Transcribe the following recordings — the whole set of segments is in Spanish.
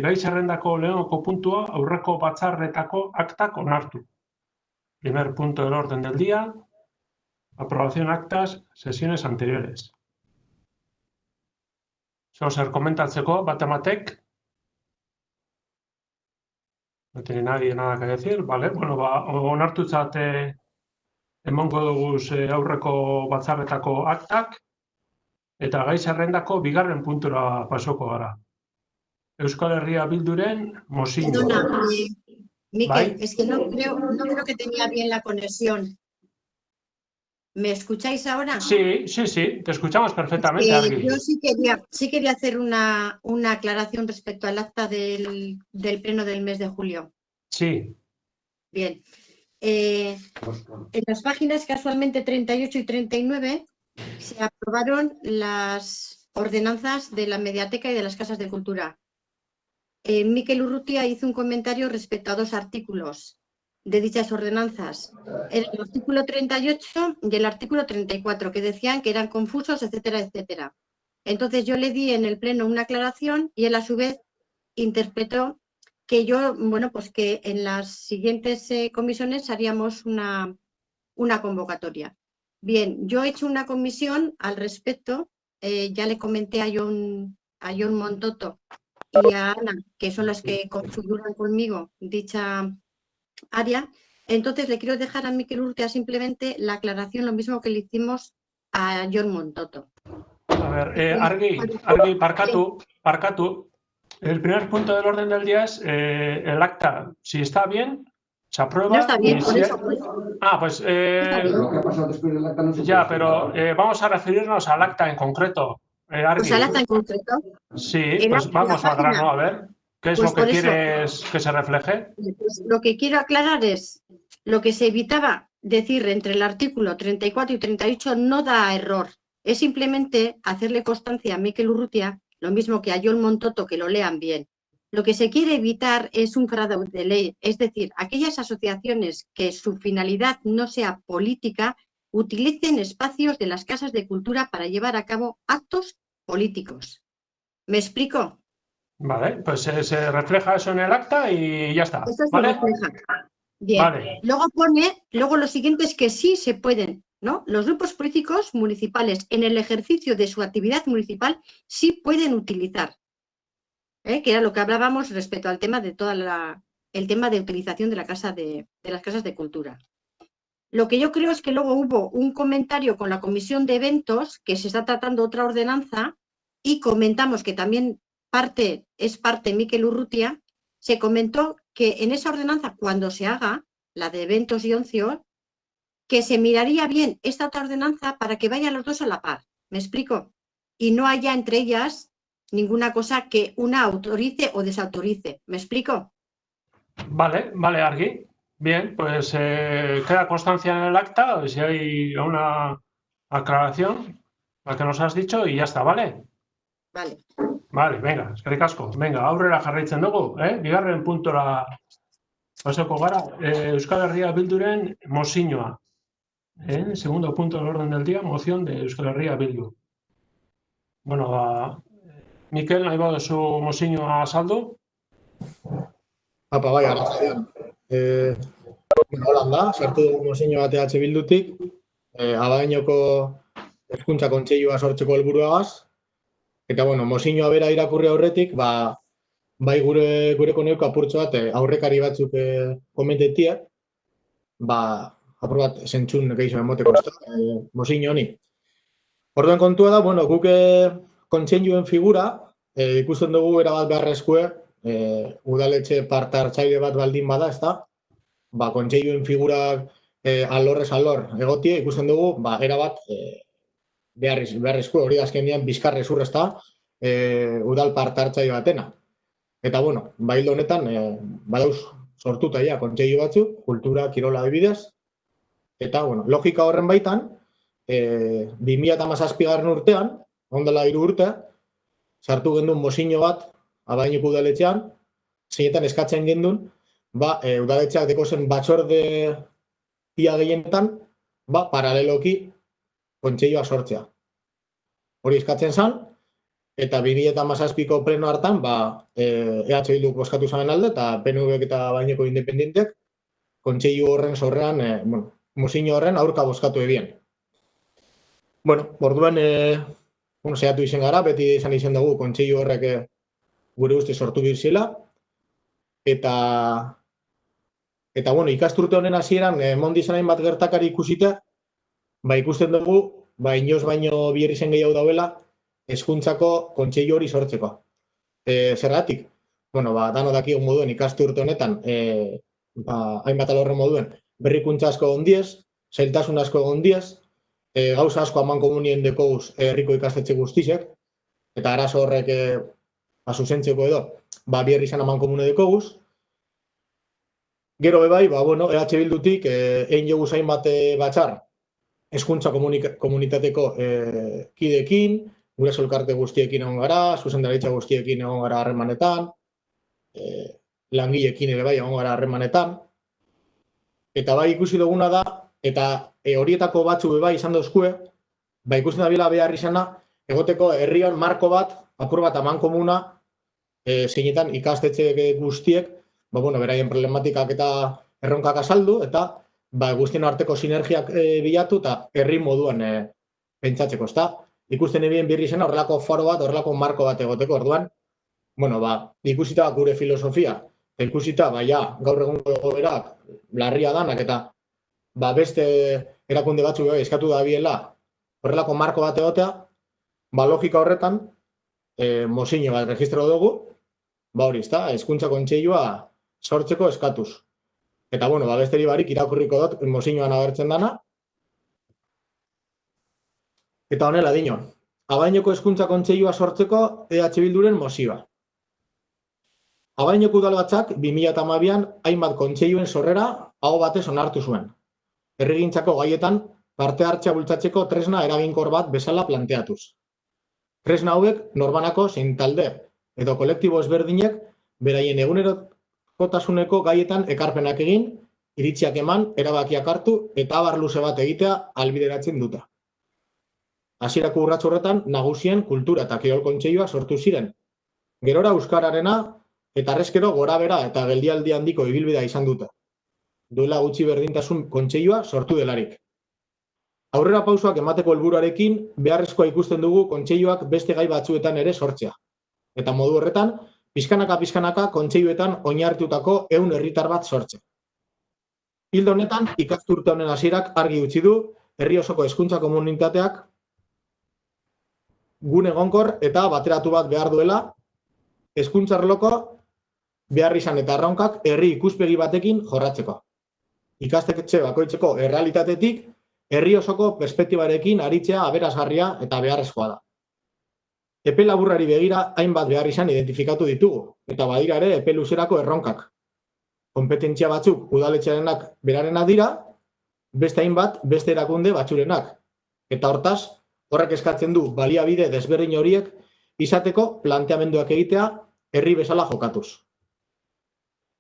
gai zerrendako lehenoko puntua aurreko batzarretako aktak onartu. Primer punto del orden del día, aprobación actas, sesiones anteriores. Zer komentatzeko, batematek. No tiene nadie nada que decir, vale? Bueno, onartutzat emango dugu aurreko batzarretako aktak, eta gai zerrendako bigarren puntura pasoko gara. Euskal Herria Bilduren mozioa. Perdona, Miquel, ¿Vale? es que no creo que tenía bien la conexión. ¿Me escucháis ahora? Sí, te escuchamos perfectamente, Argui. Yo sí quería hacer una aclaración respecto al acta del pleno del mes de julio. Sí. Bien. En las páginas casualmente 38 y 39 se aprobaron las ordenanzas de la Mediateca y de las Casas de Cultura. Miquel Urrutia hizo un comentario respecto a dos artículos de dichas ordenanzas, el artículo 38 y el artículo 34, que decían que eran confusos, etcétera, etcétera. Entonces yo le di en el pleno una aclaración y él a su vez interpretó que yo, bueno, pues que en las siguientes comisiones haríamos una convocatoria. Bien, yo he hecho una comisión al respecto, ya le comenté a John Montoto y a Ana, que son las que configuran conmigo dicha área. Entonces le quiero dejar a Miquel Urrutia simplemente la aclaración, lo mismo que le hicimos a John Montoto. A ver, Argui, parcatu. El primer punto del orden del día es el acta. Si está bien, se aprueba. No está bien, por eso. Pues Lo que ha pasado después del acta no se ya, puede pero vamos a referirnos al acta en concreto. Argui. Pues al acta en concreto. Sí, pues vamos al grano, a ver. ¿Qué es Pues lo que quieres que se refleje? Pues lo que quiero aclarar es lo que se evitaba decir entre el artículo 34 y 38 no da error. Es simplemente hacerle constancia a Miquel Urrutia, lo mismo que a John Montoto, que lo lean bien. Lo que se quiere evitar es un fraude de ley, es decir, aquellas asociaciones que su finalidad no sea política utilicen espacios de las casas de cultura para llevar a cabo actos políticos. ¿Me explico? Vale, pues se refleja eso en el acta y ya está. Esto se ¿Vale? refleja. Bien. Vale. Luego lo siguiente es que sí se pueden, ¿no? Los grupos políticos municipales en el ejercicio de su actividad municipal sí pueden utilizar, que era lo que hablábamos respecto al tema de el tema de utilización de las casas de cultura. Lo que yo creo es que luego hubo un comentario con la comisión de eventos, que se está tratando otra ordenanza, y comentamos que también es parte Miquel Urrutia, se comentó que en esa ordenanza, cuando se haga, la de eventos y ocio, que se miraría bien esta otra ordenanza para que vayan los dos a la par. ¿Me explico? Y no haya entre ellas ninguna cosa que una autorice o desautorice. ¿Me explico? Vale, Argui. Bien, pues queda constancia en el acta, si hay una aclaración, la que nos has dicho, y ya está, ¿vale? Vale. Vale, venga, eskerrik asko. Venga, aurrera jarraitzen dugu, bigarren puntora pasako gara, Euskal Herria Bilduren mozioa. Segundo punto del orden del día, moción de Euskal Herria Bildu. Bueno, Mikel, nahi baduzu mozioa azaldu? Bai, arratsaldean. Holan da, sartu dugu mozio bat EH Bildutik, Abadiñoko Hezkuntza Kontseilua sortzeko helburuagaz, eta mozioa bera irakurri aurretik, bai gure koneuko apurtxo bat aurrekari batzuk komentetia, apur bat zentzun gehiago emoteko mozio honi. Orduan kontua da, guk kontseiluen figura ikusten dugu erabat beharrezkoa, udaletxe parte hartzaile bat baldin bada, ezta? Kontseiluen figurak alorrez alor egotie, ikusten dugu, erabat beharrezko, hori azkenean bizkarrezur, ezta? Udal parte hartzaile batena. Eta, baildo honetan, badauz sortuta ja kontseilu batzuk, kultura, kirola adibidez, eta, logika horren baitan, 2017 urtean, ondela 3 urte, sartu gendun mozio bat, Abadiñoko udaletxean, zeinetan eskatzen gendun, udaletxeak dekozen batzorde ia gehienetan, paraleloki kontseilua sortzea. Hori eskatzen zen, eta 2017ko pleno hartan, EH Bilduk bozkatu zaben alde, eta PNVk eta Abaiñoko independentek, kontseilu horren sorrean, mozio horren aurka bozkatu ebien. Orduan, saiatu izen gara, beti izan izen dugu kontseilu horrek gure uste sortu birzela, eta ikasturte honen hasieran mondi izan bat gertakari ikusita, ikusten dugu, inoz baino bier izen gehiago dauela, hezkuntzako kontseilu hori sortzeko. Zergatik? Dano dakigun moduen ikasturte honetan, hainbat alorren moduen, berrikuntza asko egon diez, zailtasun asko egon diez, gauza asko aman komunien dekouz herriko ikastetxe guztizek, eta arazo horrek zuzentzeko edo, bier izan aman komune dekoguz. Gero bebai, EH Bildutik egin jogu zain bat batzar hezkuntza komunitateko kideekin, gure elkarte guztiekin egon gara, zuzendaritza guztiekin egon gara harremanetan, langileekin ere bai egon gara harremanetan, eta ikusi duguna da, eta horietako batzu bebai izan dozkue, ikusten da bila behar izana, egoteko herrian marko bat, apur bat aman komuna, zeinetan ikastetxe guztiek, beraien problematikak eta erronkak azaldu, eta guztien arteko sinergiak bilatu eta herri moduan pentsatzeko, ezta? Ikusten ebien birri izena horrelako faro bat, horrelako marko bat egoteko, orduan, ikusita gure filosofia, ikusita, gaur egungo egoerak larria danak, eta beste erakunde batzu eskatu da biela horrelako marko bat egotea, logika horretan, mozio bat registro dugu, hori, ezta, hezkuntza kontseilua sortzeko eskatuz. Eta, besteri barik irakurriko dut mozioan agertzen dana. Eta honela dino, Abaiñoko hezkuntza kontseilua sortzeko EH Bilduren mozioa. Abaiñoko udalbatzak 2012an hainbat kontseiluen sorrera aho batez onartu zuen. Herrigintzako gaietan parte hartzea bultzatzeko tresna eraginkor bat bezala planteatuz. Tresna hauek norbanako zein talde edo kolektibo ezberdinek beraien egunerokotasuneko gaietan ekarpenak egin, iritziak eman, erabakiak hartu eta abar luze bat egitea ahalbideratzen dute. Hasierako urrats horretan nagusien kultura eta kirol kontseilua sortu ziren. Gerora euskararena eta arrezkero gorabera eta geldialdi handiko ibilbidea izan dute. Duela gutxi berdintasun kontseilua sortu delarik. Aurrera pausoak emateko helburuarekin beharrezkoa ikusten dugu kontseiluak beste gai batzuetan ere sortzea. Eta modu horretan, pixkanaka kontseiluetan oinarritutako 100 herritar bat sortzea. Ildo honetan, ikasturte honen hasierak argi utzi du herri osoko hezkuntza komunitateak gune egonkor eta bateratu bat behar duela hezkuntza arloko behar izan eta erronkak herri ikuspegi batekin jorratzeko. Ikastetxe bakoitzeko errealitatetik herri osoko perspektibarekin aritzea aberasgarria eta beharrezkoa da. Epe laburrari begira hainbat behar izan identifikatu ditugu, eta badira ere epe luzerako erronkak. Kompetentzia batzuk udaletxearenak berarena dira, beste hainbat beste erakunde batzurenak. Eta hortaz, horrek eskatzen du baliabide desberdin horiek izateko planteamenduak egitea herri bezala jokatuz.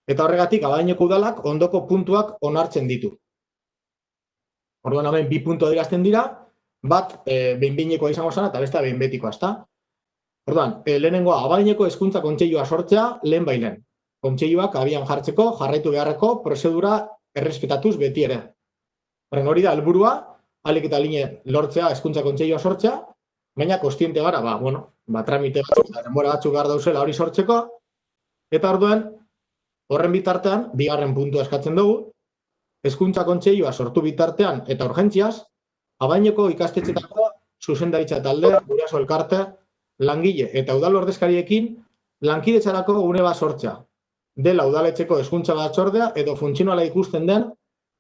Eta horregatik Abaiñoko udalak ondoko puntuak onartzen ditu. Orduan hemen 2 puntu adierazten dira, bat behin-behinekoa izango zen eta beste behin-betikoa, ezta? Orduan, lehenengoa Abaiñoko hezkuntza kontseilua sortzea lehen bailen. Kontseiluak abian jartzeko jarraitu beharreko prozedura errespetatuz beti ere. Horren hori da helburua, ahalik eta line lortzea hezkuntza kontseilua sortzea, baina kontziente gara, tramite batzuk, denbora batzuk behar dauzela hori sortzeko, eta orduan, horren bitartean, 2. puntua eskatzen dugu, hezkuntza kontseilua sortu bitartean eta urgentziaz, Abaiñoko ikastetxetako zuzendaritza talde, guraso elkarte, langile eta udal ordezkariekin lankidetzarako gune bat sortzea. Dela udaletxeko hezkuntza batzordea edo funtzionala ikusten den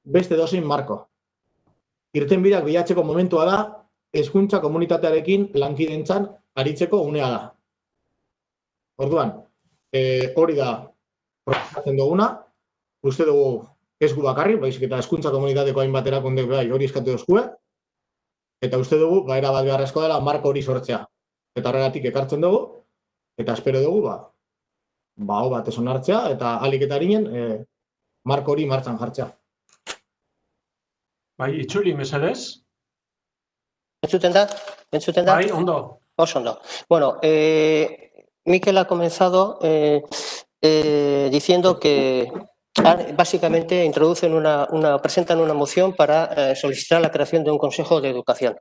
beste dozein marko. Irtenbideak bilatzeko momentua da, hezkuntza komunitatearekin lankidentzan aritzeko unea da. Orduan, hori da proposatzen duguna, uste dugu ez gu bakarrik, baizik eta hezkuntza komunitateko hainbat erakundek hori eskatu dozkue, eta uste dugu, era bat beharrezko dela, marko hori sortzea. Eta horregatik ekartzen dugu, eta espero dugu, hau bat ez onartzea, eta ahalik eta harinen, marko hori martxan jartzea. Bai, itzuli, mesedez? Entzuten da? Bai, ondo. Osondo. Bueno, Miquel ha comenzado diciendo que básicamente presentan una moción para solicitar la creación de un Consejo de Educación.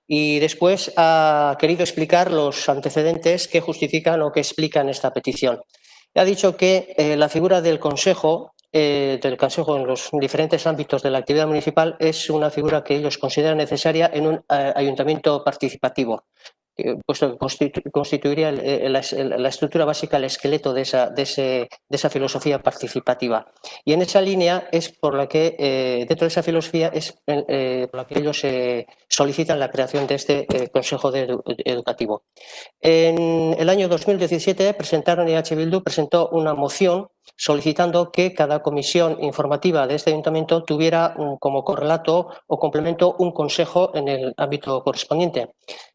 Y después ha querido explicar los antecedentes que justifican o que explican esta petición. Ha dicho que la figura del Consejo en los diferentes ámbitos de la actividad municipal es una figura que ellos consideran necesaria en un ayuntamiento participativo, puesto que constituiría la estructura básica, el esqueleto de esa filosofía participativa. Y en esa línea es por la que, dentro de esa filosofía, es por la que ellos solicitan la creación de este Consejo Educativo. En el año 2017 EH Bildu presentó una moción solicitando que cada comisión informativa de este ayuntamiento tuviera como correlato o complemento un consejo en el ámbito correspondiente.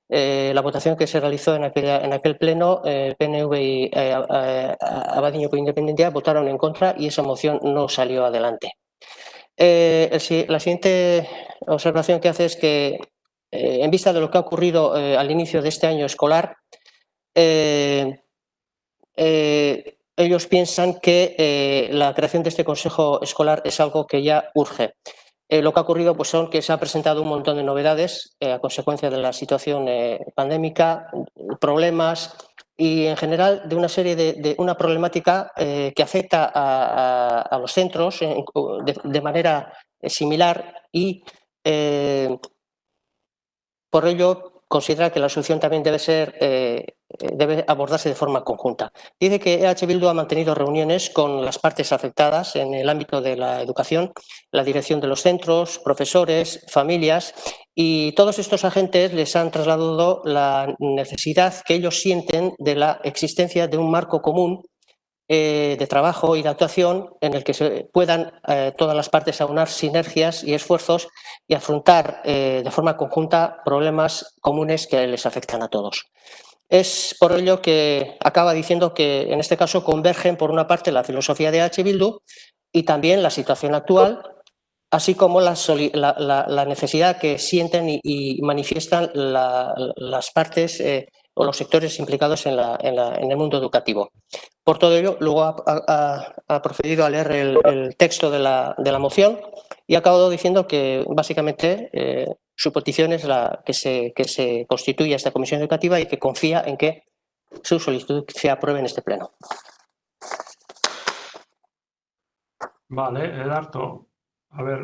La votación que se realizó en aquel pleno, PNV y Abadiño por Independencia votaron en contra y esa moción no salió adelante. La siguiente observación que hace es que, en vista de lo que ha ocurrido al inicio de este año escolar, ellos piensan que la creación de este consejo escolar es algo que ya urge. Lo que ha ocurrido pues, son que se ha presentado un montón de novedades a consecuencia de la situación pandémica, problemas y en general de una serie de una problemática que afecta a los centros de manera similar y por ello considera que la solución también debe abordarse de forma conjunta. Dice que EH Bildu ha mantenido reuniones con las partes afectadas en el ámbito de la educación, la dirección de los centros, profesores, familias, y todos estos agentes les han trasladado la necesidad que ellos sienten de la existencia de un marco común de trabajo y de actuación en el que se puedan todas las partes aunar sinergias y esfuerzos y afrontar de forma conjunta problemas comunes que les afectan a todos. Es por ello que acaba diciendo que en este caso convergen por una parte la filosofía de EH Bildu y también la situación actual, así como la necesidad que sienten y manifiestan las partes o los sectores implicados en el mundo educativo. Por todo ello, luego ha procedido a leer el texto de la moción y ha acabado diciendo que básicamente su petición es que se constituya esta comisión educativa y que confía en que su solicitud se apruebe en este pleno. Vale, Edarto. A ver,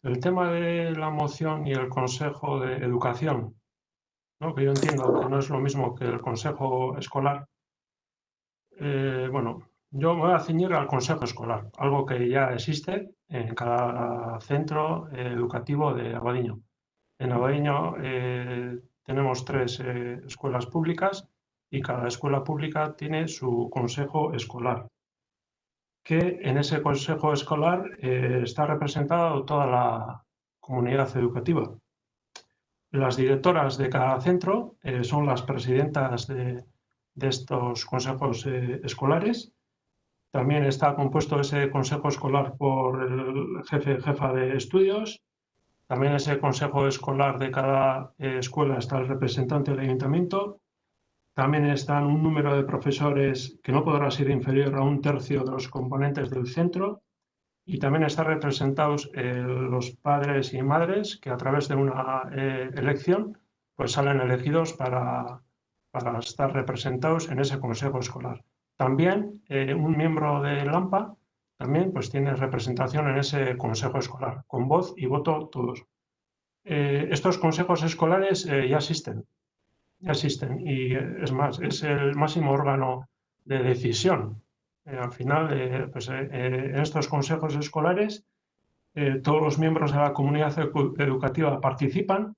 el tema de la moción y el Consejo de Educación, ¿no? Que yo entiendo que no es lo mismo que el Consejo Escolar. Bueno, yo me voy a ceñir al Consejo Escolar, algo que ya existe en cada centro educativo de Abadiño. En Abadiño tenemos 3 escuelas públicas y cada escuela pública tiene su consejo escolar, que en ese consejo escolar está representada toda la comunidad educativa. Las directoras de cada centro son las presidentas de estos consejos escolares. También está compuesto ese consejo escolar por el jefa de estudios. También ese consejo escolar de cada escuela está el representante del ayuntamiento. También están un número de profesores que no podrá ser inferior a 1/3 de los componentes del centro. Y también están representados los padres y madres que a través de una elección pues salen elegidos para estar representados en ese consejo escolar. También un miembro de LAMPA también pues tiene representación en ese consejo escolar, con voz y voto todos. Estos consejos escolares ya existen y es más, es el máximo órgano de decisión. Al final, en estos consejos escolares, todos los miembros de la comunidad educativa participan,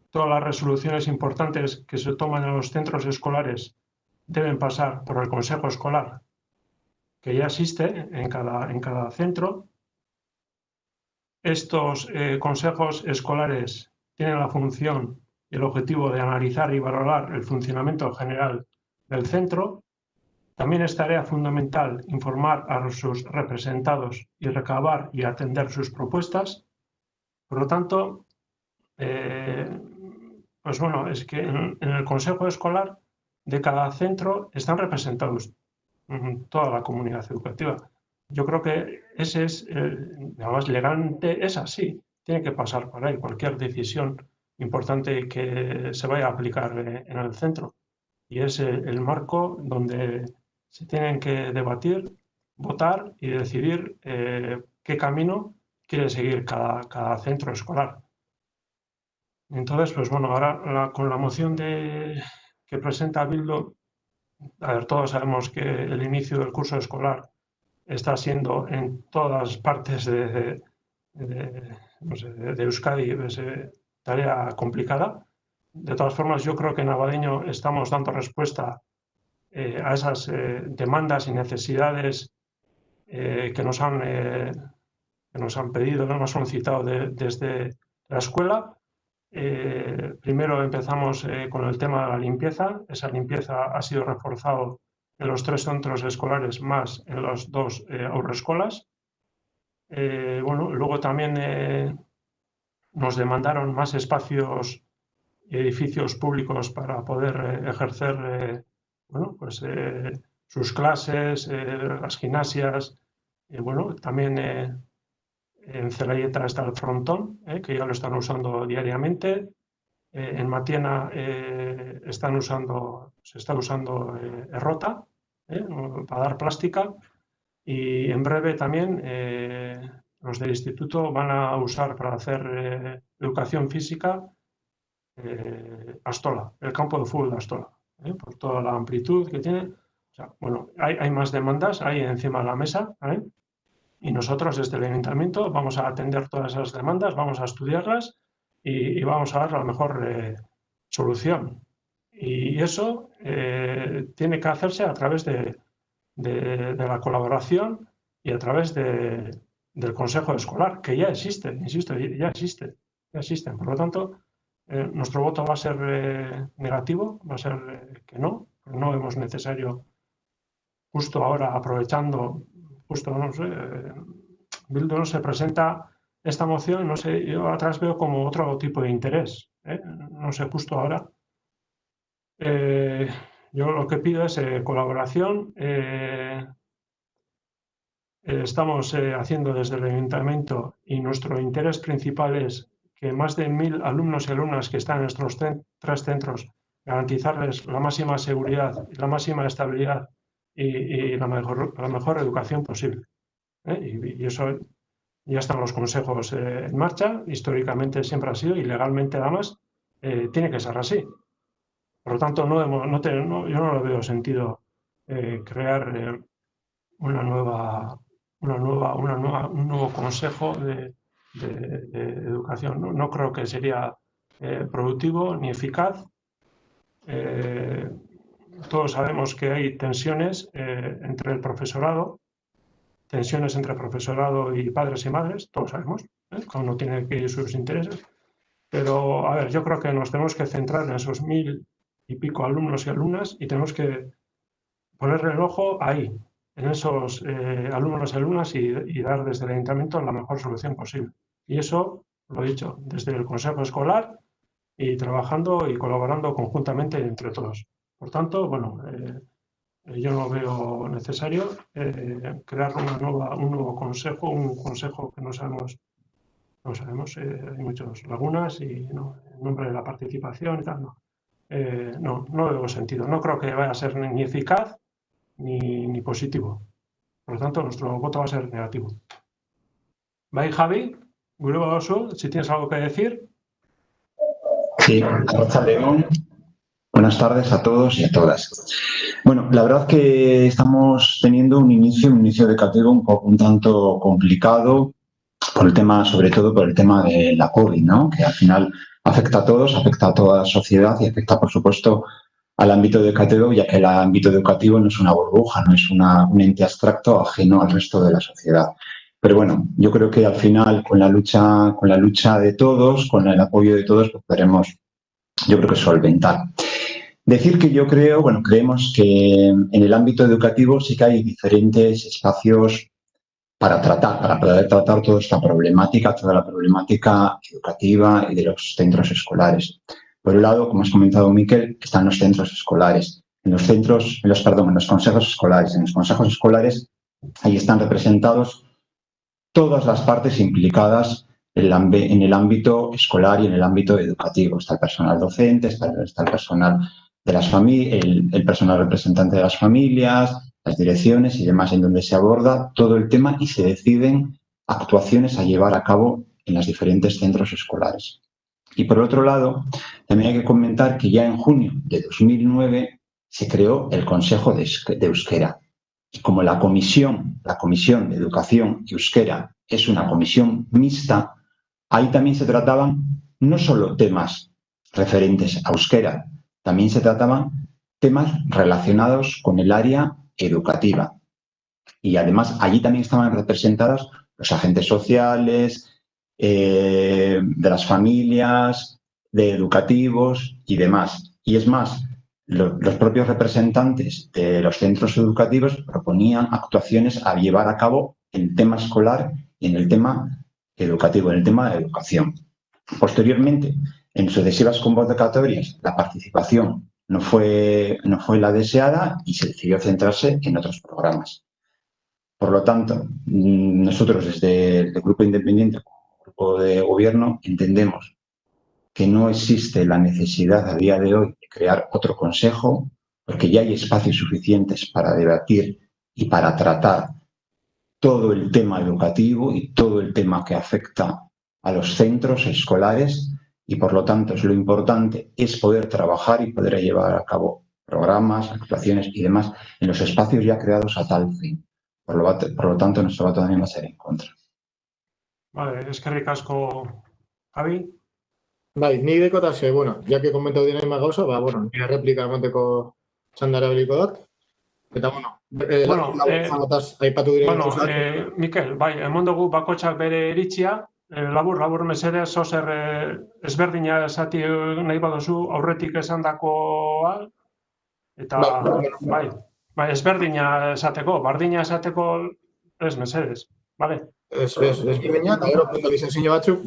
todas las resoluciones importantes que se toman en los centros escolares deben pasar por el consejo escolar, que ya existe en cada centro. Estos consejos escolares tienen la función y el objetivo de analizar y valorar el funcionamiento general del centro. También es tarea fundamental informar a sus representados y recabar y atender sus propuestas. Por lo tanto, Pues bueno, es que en el consejo escolar de cada centro están representados toda la comunidad educativa. Yo creo que ese es, además legalmente es así, tiene que pasar por ahí cualquier decisión importante que se vaya a aplicar en el centro. Y es el marco donde se tienen que debatir, votar y decidir qué camino quiere seguir cada centro escolar. Entonces, pues bueno, ahora con la moción que presenta Bildu, a ver, todos sabemos que el inicio del curso escolar está siendo en todas partes de Euskadi tarea complicada. De todas formas, yo creo que en Abadiño estamos dando respuesta a esas demandas y necesidades que nos han pedido, nos han solicitado desde la escuela. Primero empezamos con el tema de la limpieza. Esa limpieza ha sido reforzado en los 3 centros escolares más en las 2 aurrescolas. Bueno, luego también nos demandaron más espacios y edificios públicos para poder ejercer bueno, pues, sus clases, las gimnasias. Bueno, también en Zelaieta está el frontón, que ya lo están usando diariamente. En Matiena se está usando errota para dar plástica, y en breve también los del instituto van a usar para hacer educación física Astola, el campo de fútbol de Astola, por toda la amplitud que tiene. O sea, bueno, hay más demandas ahí encima de la mesa, y nosotros desde el ayuntamiento vamos a atender todas esas demandas, vamos a estudiarlas y vamos a dar la mejor solución. Y eso tiene que hacerse a través de la colaboración y a través del consejo escolar, que ya existe, insisto, ya existen. Por lo tanto, nuestro voto va a ser negativo, va a ser que no vemos necesario, justo ahora, aprovechando, no sé, Bildu no se presenta esta moción, no sé, yo atrás veo como otro tipo de interés, no sé, justo ahora. Yo lo que pido es colaboración. Estamos haciendo desde el ayuntamiento, y nuestro interés principal es que más de 1000 alumnos y alumnas que están en nuestros 3 centros, garantizarles la máxima seguridad, la máxima estabilidad y la mejor educación posible. Y eso ya están los consejos en marcha. Históricamente siempre ha sido, y legalmente además tiene que ser así. Por lo tanto, yo no le veo sentido crear un nuevo consejo de educación. No creo que sería productivo ni eficaz. Todos sabemos que hay tensiones entre el profesorado, tensiones entre profesorado y padres y madres, todos sabemos, cada uno tiene que ir sus intereses. Pero, a ver, yo creo que nos tenemos que centrar en esos 1000 y pico alumnos y alumnas, y tenemos que ponerle el ojo ahí, en esos alumnos y alumnas, y dar desde el ayuntamiento la mejor solución posible. Y eso, lo he dicho, desde el consejo escolar, y trabajando y colaborando conjuntamente entre todos. Por tanto, bueno, yo no veo necesario crear un nuevo consejo, un consejo que no sabemos, hay muchas lagunas, y no, en nombre de la participación y tal, no veo sentido. No creo que vaya a ser ni eficaz ni positivo. Por lo tanto, nuestro voto va a ser negativo. Bai, Javi, gure badozu, si tienes algo que decir. Sí, Arratsaldeon. Buenas tardes a todos y a todas. Bueno, la verdad que estamos teniendo un inicio educativo un tanto complicado por el tema, sobre todo por el tema de la COVID, ¿no? Que al final afecta a todos, afecta a toda la sociedad y afecta, por supuesto, al ámbito educativo, ya que el ámbito educativo no es una burbuja, no es un ente abstracto ajeno al resto de la sociedad. Pero bueno, yo creo que al final, con la lucha de todos, con el apoyo de todos, pues podremos, yo creo que solventar. Decir que creemos que en el ámbito educativo sí que hay diferentes espacios para poder tratar toda la problemática educativa y de los centros escolares. Por un lado, como has comentado, Miquel, están los centros escolares. En los consejos escolares. En los consejos escolares, ahí están representados todas las partes implicadas en el ámbito escolar y en el ámbito educativo. Está el personal docente, está el personal de las familias, el personal representante de las familias, las direcciones y demás, en donde se aborda todo el tema y se deciden actuaciones a llevar a cabo en los diferentes centros escolares. Y por otro lado, también hay que comentar que ya en junio de 2009 se creó el Consejo de Euskera. Y como la Comisión de Educación y Euskera es una comisión mixta, ahí también se trataban no solo temas referentes a euskera, también se trataban temas relacionados con el área educativa. Y además allí también estaban representados los agentes sociales, de las familias, de educativos y demás. Y es más, los propios representantes de los centros educativos proponían actuaciones a llevar a cabo en el tema escolar y en el tema educativo, en el tema de educación. Posteriormente, en sucesivas convocatorias, la participación no fue la deseada y se decidió centrarse en otros programas. Por lo tanto, nosotros desde el Grupo Independiente, Grupo de Gobierno, entendemos que no existe la necesidad a día de hoy de crear otro consejo, porque ya hay espacios suficientes para debatir y para tratar todo el tema educativo y todo el tema que afecta a los centros escolares y, por lo tanto, lo importante es poder trabajar y poder llevar a cabo programas, actuaciones y demás en los espacios ya creados a tal fin. Por lo tanto, nuestro voto también va a ser en contra. Vale, eskerrik asko, Javi. Bai, ni dekotase, bueno, ya que komentatu dira ima gauza, nire replika emateko txandara beliko dut. Eta, aipatu diren gauza. Mikel, bai, emon dugu bakotxak bere iritzia, labur mesedez, zozer ezberdina esati nahi baduzu aurretik esandakoa, eta, bai, ezberdina esateko, bardina esateko ez mesedez, bale? Ezberdina, eta gero puntualizazio batzuk,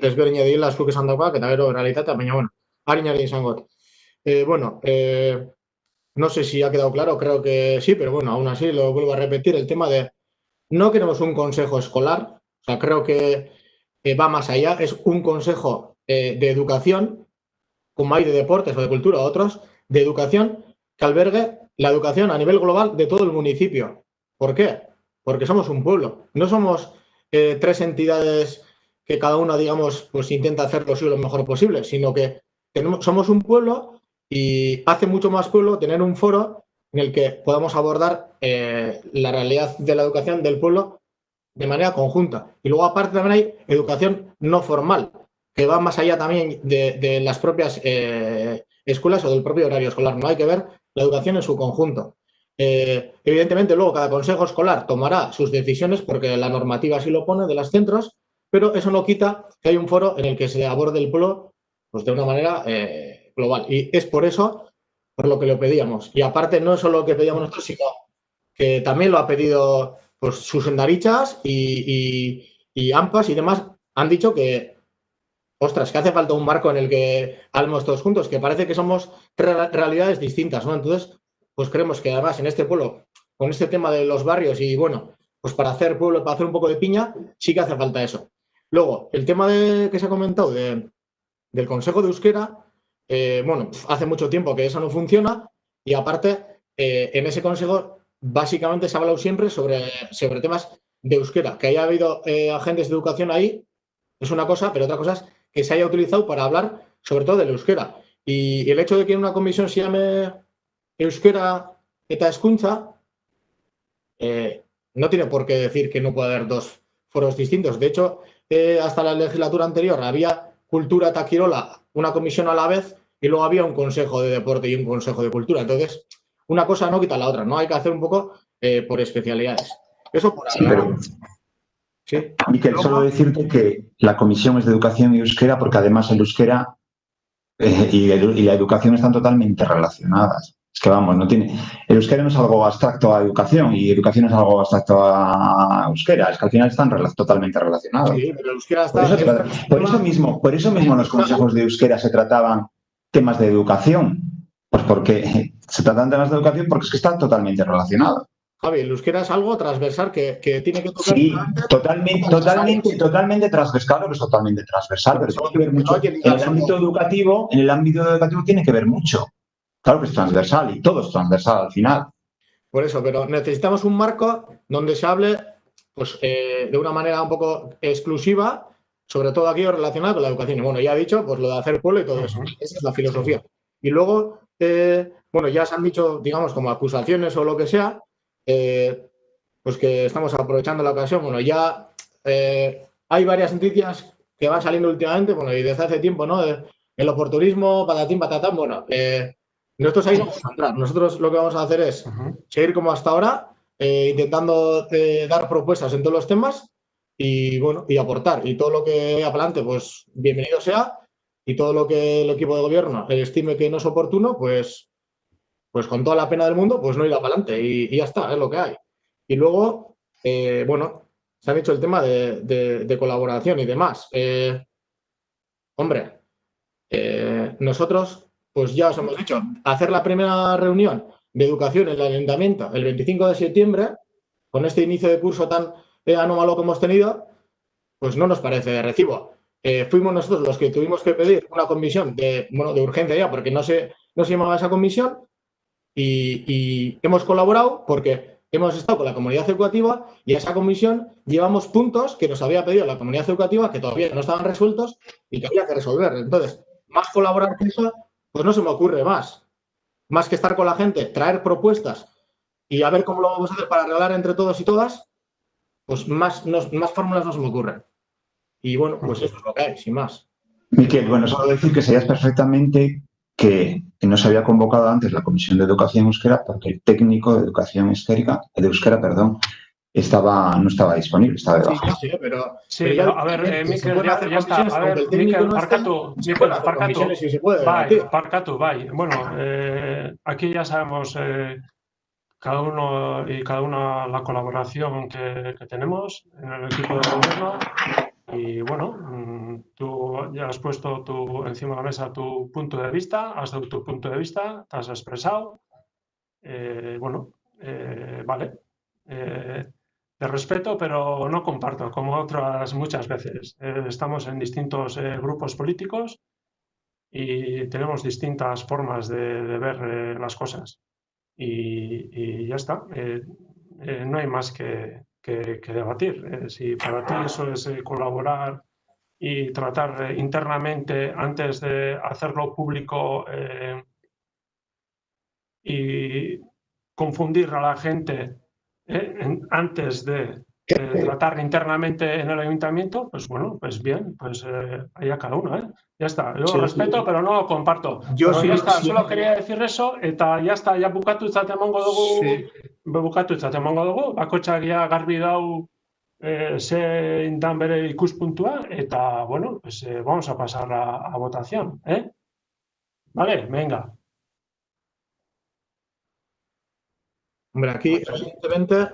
desberdina dira askuk esan dagoak, eta gero realitatea, baina, harinari izangot. No sé si ha quedado claro, creo que sí, pero bueno, aún así lo vuelvo a repetir, el tema de no queremos un consejo escolar, o sea, creo que va más allá, es un consejo de educación, como hay de deportes o de cultura o otros, de educación que albergue la educación a nivel global de todo el municipio. ¿Por qué? Porque somos un pueblo, no somos tres entidades que cada una, digamos, pues intenta hacer lo suyo lo mejor posible, sino que somos un pueblo y hace mucho más pueblo tener un foro en el que podamos abordar la realidad de la educación del pueblo de manera conjunta. Y luego, aparte, también hay educación no formal, que va más allá también de las propias escuelas o del propio horario escolar. No hay que ver la educación en su conjunto. Evidentemente, luego cada consejo escolar tomará sus decisiones porque la normativa así lo pone de los centros, pero eso no quita que hay un foro en el que se aborde el pueblo pues, de una manera global. Y es por eso por lo que lo pedíamos. Y aparte, no es solo lo que pedíamos nosotros, sino que también lo ha pedido pues, sus endarichas y AMPAs y demás. Han dicho que, ostras, que hace falta un marco en el que hablemos todos juntos, que parece que somos tres realidades distintas, ¿no? Entonces, pues creemos que además en este pueblo, con este tema de los barrios y bueno, pues para hacer pueblo, para hacer un poco de piña, sí que hace falta eso. Luego, el tema que se ha comentado del Consejo de Euskera, hace mucho tiempo que eso no funciona y aparte, en ese consejo básicamente se ha hablado siempre sobre temas de euskera. Que haya habido agentes de educación ahí es una cosa, pero otra cosa es que se haya utilizado para hablar sobre todo del euskera. Y el hecho de que en una comisión se llame Euskera eta Hezkuntza no tiene por qué decir que no puede haber dos foros distintos. De hecho, hasta la legislatura anterior había Cultura eta Kirola, una comisión a la vez, y luego había un consejo de deporte y un consejo de cultura. Entonces, una cosa no quita la otra, ¿no? Hay que hacer un poco por especialidades. Eso por ahora. Sí. Miquel, solo decirte que la comisión es de educación y euskera porque además el euskera y la educación están totalmente relacionadas. Es que vamos, no tiene... El euskera no es algo abstracto a educación y educación es algo abstracto a euskera. Es que al final están totalmente relacionados. Sí, pero el euskera está... Por eso mismo en los consejos de euskera se trataban temas de educación. Pues porque se tratan temas de educación porque es que está totalmente relacionado. Javi, el euskera es algo transversal que tiene que tocar... Sí, totalmente transversal, pero es totalmente transversal, pero tiene que ver mucho. En el ámbito educativo tiene que ver mucho. Claro que es transversal y todo es transversal al final. Por eso, pero necesitamos un marco donde se hable pues, de una manera un poco exclusiva, sobre todo aquello relacionado con la educación. Y bueno, ya he dicho, pues lo de hacer pueblo y todo eso. Esa es la filosofía. Y luego, bueno, ya se han dicho, digamos, como acusaciones o lo que sea, pues que estamos aprovechando la ocasión. Bueno, ya hay varias noticias que van saliendo últimamente, bueno, y desde hace tiempo, ¿no? El oportunismo, patatín, patatán, bueno, nosotros ahí no vamos a entrar. Nosotros lo que vamos a hacer es seguir como hasta ahora, intentando dar propuestas en todos los temas y, bueno, y aportar. Y todo lo que vaya para adelante, pues bienvenido sea. Y todo lo que el equipo de gobierno estime que no es oportuno, pues con toda la pena del mundo, pues no irá para adelante. Y ya está, es lo que hay. Y luego, bueno, se ha dicho el tema de colaboración y demás. Hombre, nosotros, pues ya os hemos dicho, hacer la primera reunión de educación en el ayuntamiento el 25 de septiembre, con este inicio de curso tan anómalo que hemos tenido, pues no nos parece de recibo. Fuimos nosotros los que tuvimos que pedir una comisión de urgencia ya, porque no se llamaba esa comisión, y hemos colaborado porque hemos estado con la comunidad educativa y a esa comisión llevamos puntos que nos había pedido la comunidad educativa que todavía no estaban resueltos y que había que resolver. Entonces, más colaborar que eso, pues no se me ocurre más. Más que estar con la gente, traer propuestas y a ver cómo lo vamos a hacer para arreglar entre todos y todas, pues más fórmulas no se me ocurren. Y bueno, pues eso es lo que hay, sin más. Miquel, bueno, solo decir que sabías perfectamente que no se había convocado antes la Comisión de Educación Euskera porque el técnico de Educación Euskera, no estaba disponible, estaba de baja. Sí, pero a ver, Miquel, ya está. A ver, Miquel, parkatu. Bai. Bueno, aquí ya sabemos cada uno y cada una la colaboración que tenemos en el equipo de gobierno. Y bueno, tú ya has puesto encima de la mesa tu punto de vista, has dado tu punto de vista, te has expresado. Vale. Te respeto, pero no comparto, como otras muchas veces. Estamos en distintos grupos políticos y tenemos distintas formas de ver las cosas. Y ya está. No hay más que debatir. Si para ti eso es colaborar y tratar internamente antes de hacerlo público y confundir a la gente antes de tratar internamente en el ayuntamiento, pues bueno, pues bien, pues allá cada uno, Ya está, yo respeto, pero no lo comparto. Pero ya está, solo quería decir eso, eta ya está, ya bukatutzat emango dugu, bakoitzak ya garbi dau zein dan bere ikuspuntua, eta, bueno, pues vamos a pasar a votación, Vale, venga. Hombre, aquí, evidentemente,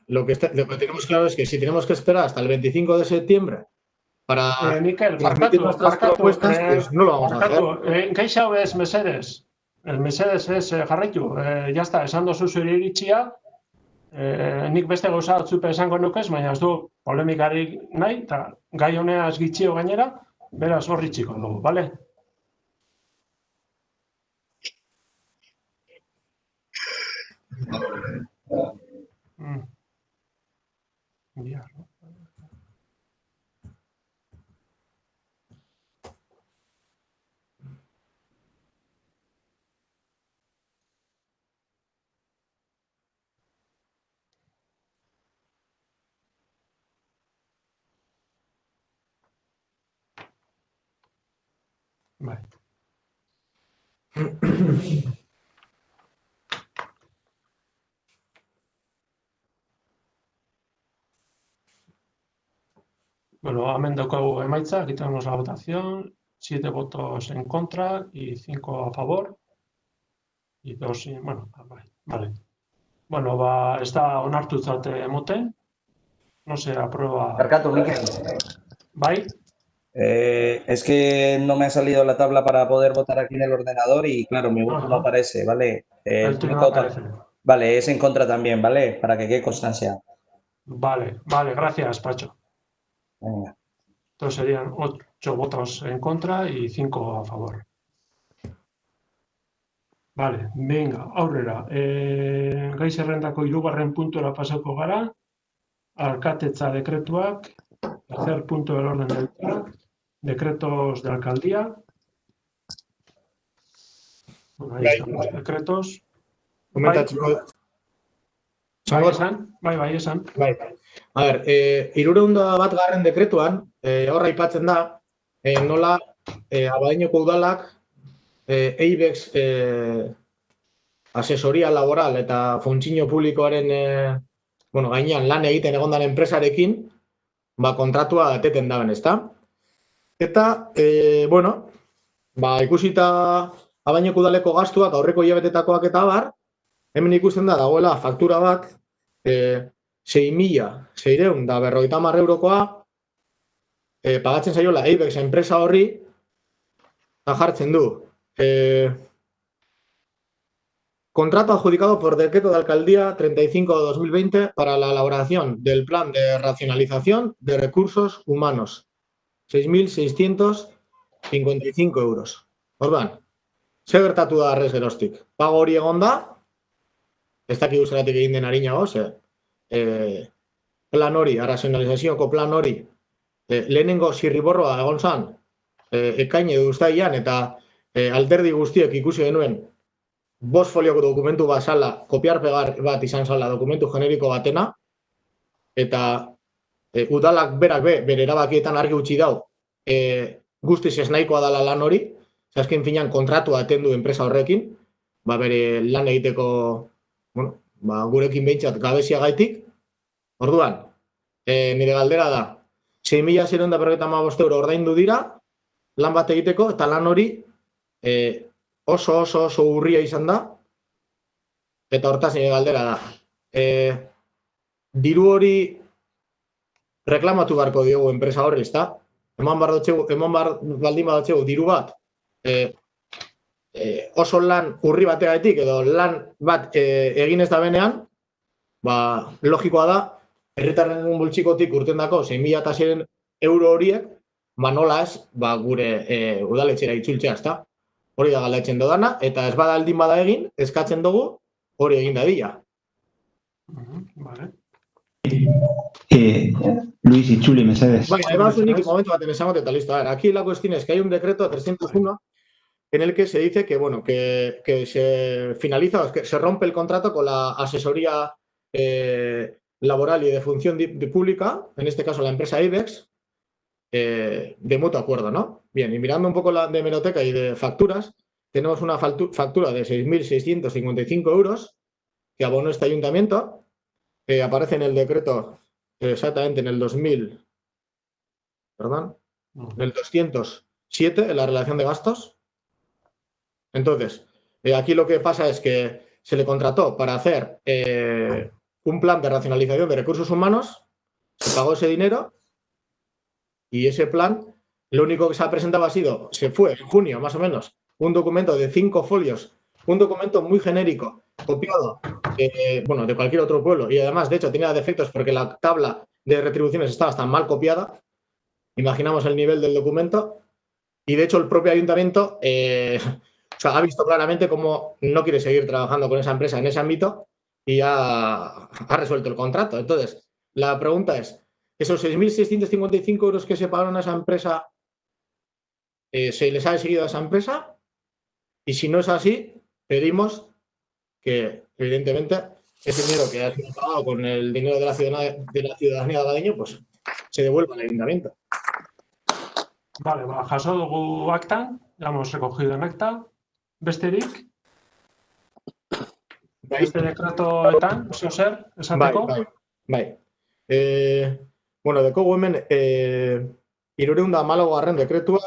lo que tenemos claro es que si tenemos que esperar hasta el 25 de septiembre para Miquel, nuestras propuestas, pues no lo vamos a hacer. Gaixa bez, mesedes. El mesedes ez jarraitu. Ya está, esan dozu zure iritzia, nik beste gauza batzupe esango nukez, baina ez du polemikarik nahi, eta gai honeaz gitxio gainera, beraz hor itxiko dugu, bale? Bai. Bueno, hemen daukagu emaitza, aquí tenemos la votación, 7 votos en contra y 5 a favor. Y dos, sí, bueno, vale. Bueno, ez da onartutzat emoten. No se aprueba. Barkatu, Mikel. ¿Bai? Es que no me ha salido la tabla para poder votar aquí en el ordenador y claro, mi voto no aparece, ¿vale? El tuyo no aparece. Vale, es en contra también, ¿vale? Para que quede constancia. Vale, gracias, Pacho. Venga. Entonces serían 8 votos en contra y 5 a favor. Vale, venga, aurrera. Gai zerrendako 3. puntura pasako gara. Alkatetza dekretuak. Tercer punto del orden del día. Decretos de alcaldía. Bueno, ahí están los decretos. Bai, esan. A ber, 301 dekretuan, horra aipatzen da, nola Abadiñoko udalak EIBEX asesoria laboral eta funtzio publikoaren gainean lan egiten egondan enpresarekin, kontratua eteten daben, ezta? Eta, ikusita Abadiñoko udaleko gastuak, aurreko hilabetetakoak eta abar, hemen ikusten da dagoela faktura bat, 6.650 eurokoa pagatzen zaiola EIBEX enpresa horri eta jartzen du. Contrato adjudicado por decreto de alcaldía 35/2020 para la elaboración del plan de racionalización de recursos humanos. 6.655 euros. Orduan, ze gertatu da arrez geroztik? Pago hori egon da, ez dakik zeratik egin den arinago, plan hori, arrazionalizazioko plan hori, lehenengo zirriborroa egon zan, ekaine uztailean eta alderdi guztiek ikusi genuen 5 folioko dokumentu bat zala, kopiar-pegar bat izan zala dokumentu generiko batena, eta udalak berak bere erabakietan argi utzi dau, guztiz ez nahikoa dala lan hori, azken finean kontratua etendu enpresa horrekin, bere lan egiteko, gurekin behintzat gabeziagaitik. Orduan, nire galdera da, 6.655 euro ordaindu dira, lan bat egiteko, eta lan hori oso urria izan da, eta hortaz nire galdera da. Diru hori reklamatu beharko diogu enpresa horri, ezta? Eman baldin badatxegu diru bat, oso lan urri bategatik edo lan bat egin ez da benean, logikoa da, herritarren bultzikotik urtendako 6.000 euro horiek, nola ez, gure udaletxera itzultzea, ezta? Hori da galdetzen dodana, eta ez bada aldin bada egin, eskatzen dugu, hori egin dadila. Vale. Luis, Itzuli, mesedes. Además, un momento baten esango eta listo. Aquí la cuestión es que hay un decreto 301 en el que se dice que se finaliza, que se rompe el contrato con la asesoría laboral y de función pública, en este caso la empresa EIBEX, de mutuo acuerdo, ¿no? Bien, y mirando un poco la de hemeroteca y de facturas, tenemos una factura de 6.655 euros que abonó este ayuntamiento, aparece en el decreto exactamente en el 207, en la relación de gastos. Entonces, aquí lo que pasa es que se le contrató para hacer un plan de racionalización de recursos humanos, se pagó ese dinero y ese plan, lo único que se ha presentado se fue en junio más o menos, un documento de 5 folios, un documento muy genérico, copiado de cualquier otro pueblo y además, de hecho, tenía defectos porque la tabla de retribuciones estaba tan mal copiada, imaginamos el nivel del documento y de hecho el propio ayuntamiento ha visto claramente cómo no quiere seguir trabajando con esa empresa en ese ámbito y ha resuelto el contrato. Entonces, la pregunta es, ¿esos 6.655 euros que se pagaron a esa empresa se les ha seguido a esa empresa? Y si no es así, pedimos que, evidentemente, ese dinero que ha sido pagado con el dinero de la ciudadanía de Abadiño, pues se devuelva al ayuntamiento. Vale, jaso dugu aktan, ya hemos recogido en acta. Besterik? Beste dekretoetan, zer, esateko? Bai. Dekogu hemen 314 decretua,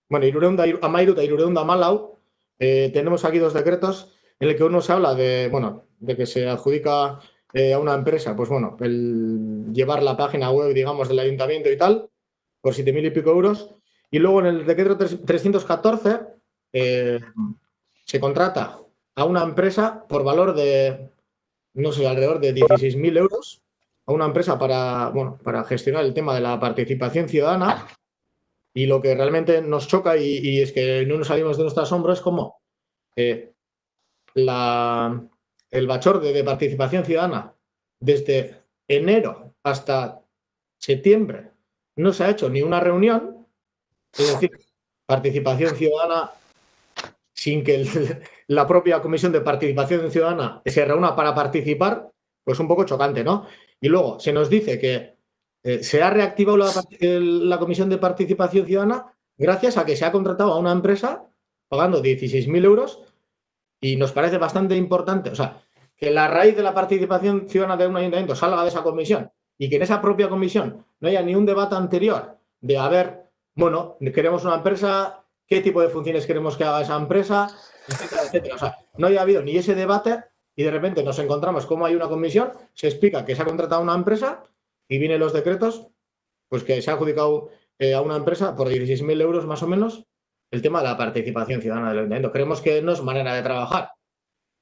313 eta 314, tenemos aquí 2 decretos. en el que uno se habla de, bueno, de que se adjudica a una empresa, pues bueno, el llevar la página web, digamos, del ayuntamiento y tal, por 7.000 y pico euros. Y luego en el decreto 314 se contrata a una empresa por valor de, no sé, alrededor de 16.000 euros, a una empresa para, bueno, para gestionar el tema de la participación ciudadana. Y lo que realmente nos choca y es que no nos salimos de nuestro asombro es como el bachorde de participación ciudadana desde enero hasta septiembre no se ha hecho ni una reunión, es decir, participación ciudadana sin que la propia Comisión de Participación Ciudadana se reúna para participar, pues un poco chocante, ¿no? Y luego se nos dice que se ha reactivado la Comisión de Participación Ciudadana gracias a que se ha contratado a una empresa pagando 16.000 euros y nos parece bastante importante, o sea, que la raíz de la participación ciudadana de un ayuntamiento salga de esa comisión y que en esa propia comisión no haya ni un debate anterior de, a ver, bueno, queremos una empresa, qué tipo de funciones queremos que haga esa empresa, etcétera, etcétera. O sea, no haya habido ni ese debate y de repente nos encontramos como hay una comisión, se explica que se ha contratado una empresa y vienen los decretos, pues que se ha adjudicado a una empresa por 16.000 euros más o menos el tema de la participación ciudadana del ayuntamiento. Creemos que no es manera de trabajar.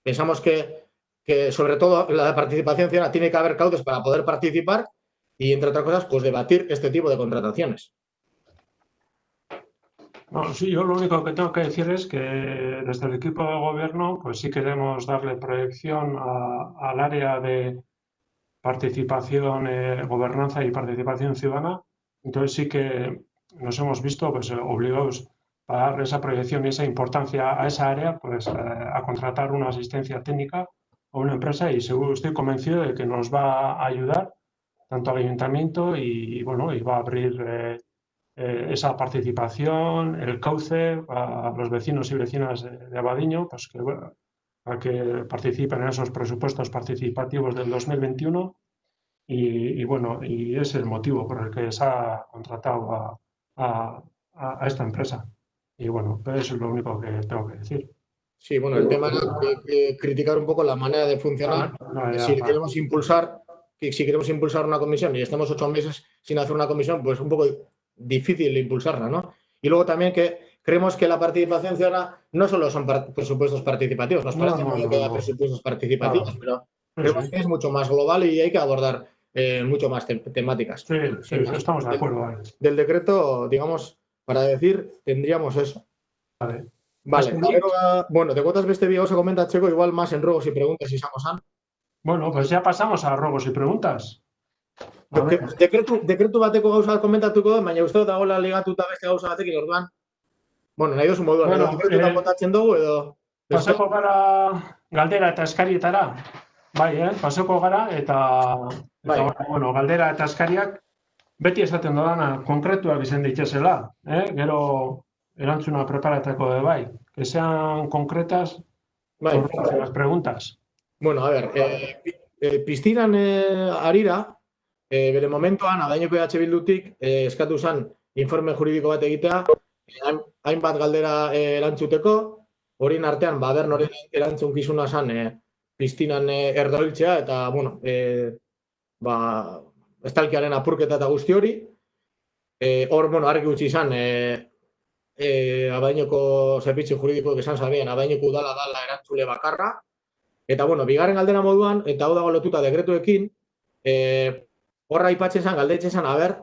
Pensamos que sobre todo la participación ciudadana tiene que haber cauces para poder participar y, entre otras cosas, pues debatir este tipo de contrataciones. Bueno, sí, yo lo único que tengo que decir es que desde el equipo de gobierno, pues sí queremos darle proyección al área de participación, gobernanza y participación ciudadana. Entonces sí que nos hemos visto pues, obligados a darle esa proyección y esa importancia a esa área, pues a contratar una asistencia técnica o una empresa y seguro estoy convencido de que nos va a ayudar tanto al ayuntamiento y bueno, y va a abrir esa participación, el cauce a los vecinos y vecinas de Abadiño, pues que, bueno, para que participen en esos presupuestos participativos del 2021 y bueno, y es el motivo por el que se ha contratado a esta empresa. Y bueno, pues eso es lo único que tengo que decir. Sí, bueno, el tema era criticar un poco la manera de funcionar. Si queremos impulsar una comisión y estamos 8 meses sin hacer una comisión, pues un poco difícil impulsarla, ¿no? Y luego también que creemos que la participación ciudadana no solo son presupuestos participativos, nos parece muy bien que haya presupuestos participativos, pero creemos que es mucho más global y hay que abordar mucho más temáticas. Sí, estamos de acuerdo. Del decreto, digamos, para decir, tendríamos eso. Vale, bueno, de cuotas beste bi gauza komentatzeko, igual más en ruegos y preguntas izango zan. Bueno, pues ya pasamos a ruegos y preguntas. Dekretu bateko gauza bat komentatuko da, baina uste dut dagoela ligatuta beste gauza batekin, orduan. Bueno, nahi duzu moduan, edo dekretutan botatzen dugu, edo... Paseko gara galdera eta eskarietara. Bai, paseko gara eta bueno, galdera eta eskariak beti esaten dodana konkretuak izan daitezela, gero erantzuna preparatako de bai, que sean concretas las preguntas. Bueno, a ver, piztinan arira, bere momentuan, Abadiñoko Bildutik eskatu zen informe juridiko bat egitea, hainbat galdera erantzuteko, horien artean, Bernoren erantzunkizuna zen piztinan erdoiltzea, eta, bueno, estalkiaren apurketa eta guzti hori. Hor, bueno, argi utzi izan, Abadiñoko zerbitzu juridikoek esan zabien, Abadiñoko udala dala erantzule bakarra. Eta, bueno, bigarren galdera moduan, eta hau dago lotuta dekretuekin, horra aipatzen zen, galdetzen zen, aber,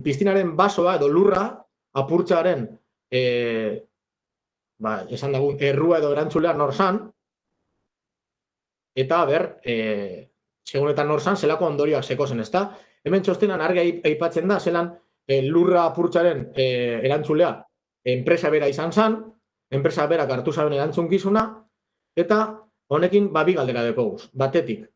piztinaren basoa edo lurra apurtzearen, esan dagun, errua edo erantzulea nor zan, eta, aber, segun eta nor zan, zelako ondorioak seko zen, ezta? Hemen txostenan argi aipatzen da, zelan lurra apurtzaren erantzulea enpresa bera izan zan, enpresa berak hartu zaben erantzunkizuna, eta honekin bi galdera dekoguz. Batetik,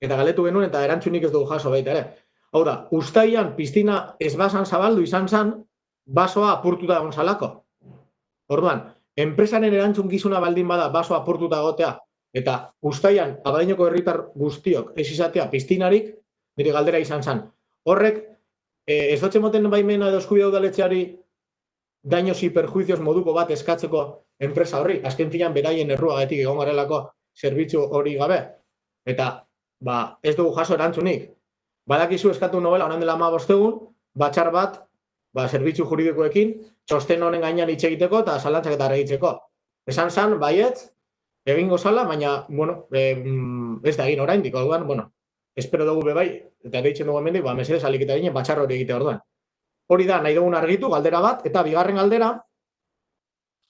eta galdetu genuen eta erantzunik ez dugu jaso baita ere. Hau da, uztailan piztina ez basan zabaldu izan zan, basoa apurtuta egon zalako. Orduan, enpresaren erantzunkizuna baldin bada basoa apurtuta egotea, eta uztailan Abadiñoko herritar guztiok ez izatea piztinarik, nire galdera izan zan. Horrek, ez dutxe moten baimena edo eskubidea udaletxeari daños y perjuicios moduko bat eskatzeko enpresa horri. Azken finean, beraien erruagatik egon garelako zerbitzu hori gabe. Eta, ez dugu jaso erantzunik. Badakizu eskatu nobela, orain dela 15 egun, batzar bat, zerbitzu juridikoekin, txosten honen gainean hitz egiteko eta zalantzak eta argitzeko. Esan zan, baietz, egingo zala, baina, bueno, ez da egin oraindik, orduan, bueno, espero dugu bebai, eta deitzen dugu hemendik, mesedez aliketa ginen batzar hori egite orduan. Hori da, nahi dugun argitu, galdera bat, eta bigarren galdera,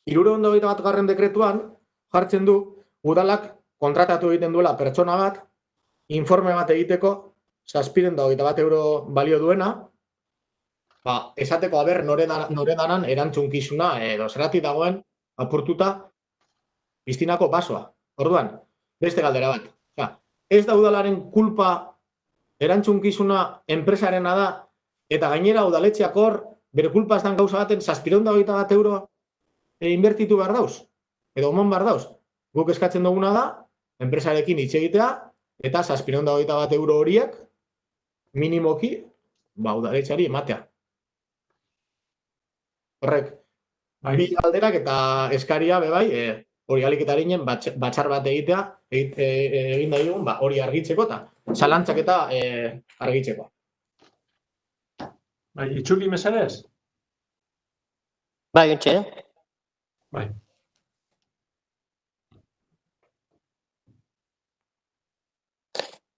321. dekretuan jartzen du, udalak kontratatu egiten duela pertsona bat, informe bat egiteko, 721 euro balio duena, esateko aber noredanan erantzunkizuna edo zergatik dagoen apurtuta piztinako basoa. Orduan, beste galdera bat. Ez da udalaren kulpa erantzunkizuna enpresarena da, eta gainera udaletxeak hor, bere kulpa ez dan gauza baten 721 euro inbertitu behar dauz, edo omon behar dauz. Guk eskatzen duguna da, enpresarekin hitz egitea, eta 721 euro horiek, minimoki, udaletxeari ematea. Horrek, bi galderak eta eskaria bebai, hori aliketaren batzar bat egitea, egin da dugun, hori argitzeko eta zalantzak eta argitzeko. Itzuli mesedez? Bai, ontxe, Bai.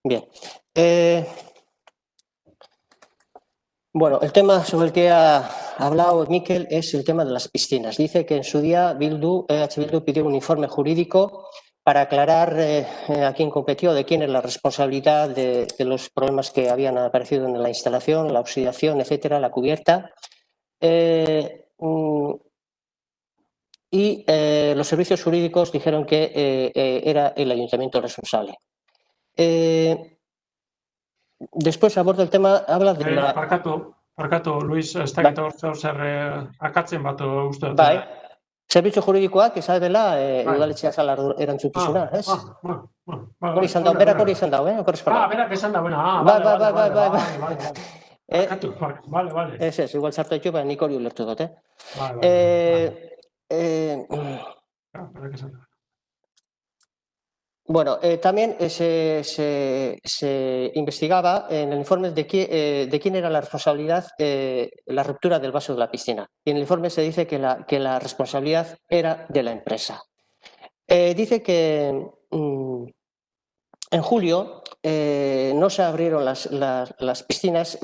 Bien. Bueno, el tema sobre el que ha hablado Miquel es el tema de las piscinas. Dice que en su día Bildu pidió un informe jurídico para aclarar a quién competió, de quién es la responsabilidad de los problemas que habían aparecido en la instalación, la oxidación, etcétera, la cubierta. Y los servicios jurídicos dijeron que era el ayuntamiento responsable. Después aborda el tema, habla de la... Barkatu, Luis, ez dakit hor zer akatzen bat uste dut. Bai, zerbitzu juridikoak esan dela udaletxea zala erantzukizuna, ez? Hori izan dau, berak hori izan dau, Berak esan dau, bai. Barkatu, bale. Ez, igual sartu ditu, baina nik hori ulertu dut, Bueno, también se investigaba en el informe de quién era la responsabilidad la ruptura del vaso de la piscina. Y en el informe se dice que la responsabilidad era de la empresa. Dice que en julio no se abrieron las piscinas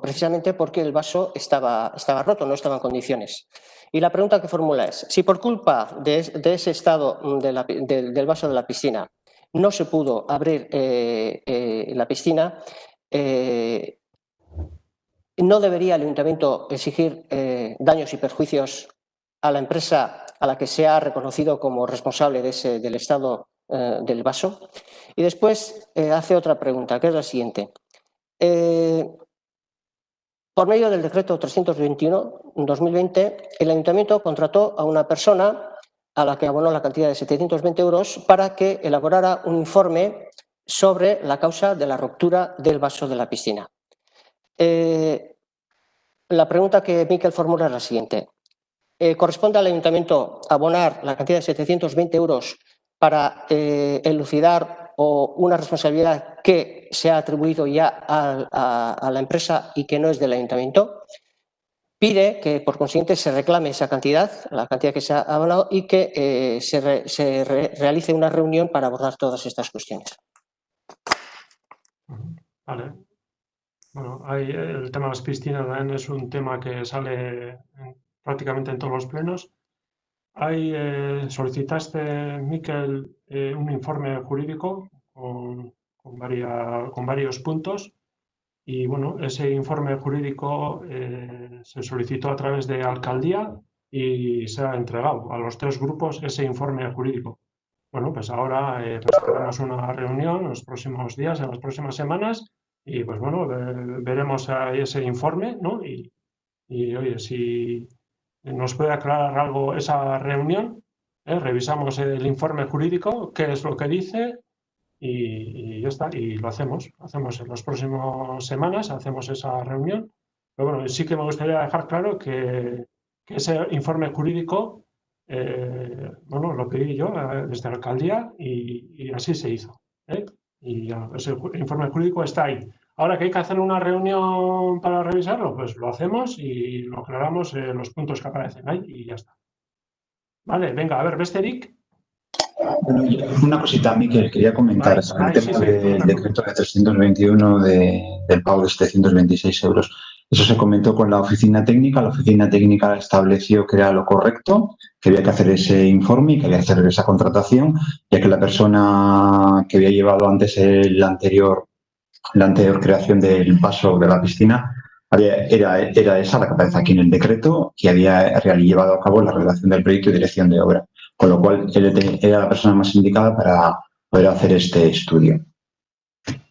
precisamente porque el vaso estaba roto, no estaba en condiciones. Y la pregunta que formula es, si por culpa de ese estado del vaso de la piscina no se pudo abrir la piscina, ¿no debería el ayuntamiento exigir daños y perjuicios a la empresa a la que se ha reconocido como responsable del estado del vaso? Y después hace otra pregunta, que es la siguiente. Por medio del decreto 321/2020, el ayuntamiento contrató a una persona a la que abonó la cantidad de 720 euros para que elaborara un informe sobre la causa de la ruptura del vaso de la piscina. La pregunta que Miquel formula es la siguiente. ¿Corresponde al ayuntamiento abonar la cantidad de 720 euros para elucidar una responsabilidad que se ha atribuido ya a la empresa y que no es del ayuntamiento? Pide que por consiguiente se reclame esa cantidad, la cantidad que se ha abonado, y que se realice una reunión para abordar todas estas cuestiones. Vale. Bueno, el tema de las piscinas también es un tema que sale prácticamente en todos los plenos. Solicitaste, Miquel, un informe jurídico con varios puntos y bueno, ese informe jurídico se solicitó a través de Alcaldía y se ha entregado a los 3 grupos ese informe jurídico. Bueno, pues ahora tenemos una reunión en los próximos días, en las próximas semanas y pues bueno, veremos ese informe, ¿no? Y oye, si nos puede aclarar algo esa reunión, revisamos el informe jurídico, qué es lo que dice y ya está, y lo hacemos en las próximas semanas, hacemos esa reunión. Pero bueno, sí que me gustaría dejar claro que que ese informe jurídico, bueno, lo pedí yo desde la alcaldía y así se hizo, ¿eh? Y ya, ese informe jurídico está ahí. Ahora que hay que hacer una reunión para revisarlo, pues lo hacemos y lo aclaramos los puntos que aparecen ahí y ya está. Vale, venga, a ver, Besterik. Bueno, una cosita, Miquel, quería comentar sobre el tema del decreto de 321 del pago de 726 euros. Eso se comentó con la oficina técnica estableció que era lo correcto, que había que hacer ese informe y que había que hacer esa contratación, ya que la persona que había llevado antes la anterior creación del paso de la piscina era esa la que aparece aquí en el decreto, que había llevado a cabo la redacción del proyecto y dirección de obra, con lo cual él era la persona más indicada para poder hacer este estudio.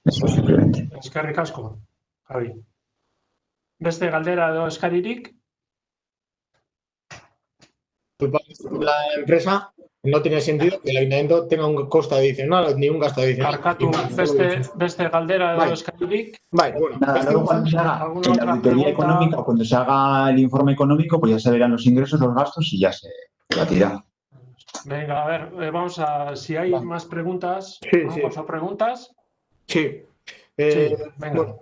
Eso simplemente. Eskerrik asko, Javi. Beste galdera edo eskaririk? La empresa no tiene sentido que el ayuntamiento tenga un costo adicional ni un gasto adicional. Barkatu, beste galdera edo eskaririk? Vale, bueno. Nada, luego cuando se haga la auditoría económica o cuando se haga el informe económico, pues ya se verán los ingresos, los gastos y ya se debatirá. Venga, a ver, vamos a... Si hay más preguntas, ¿vamos a preguntas? Sí. Venga. Bueno,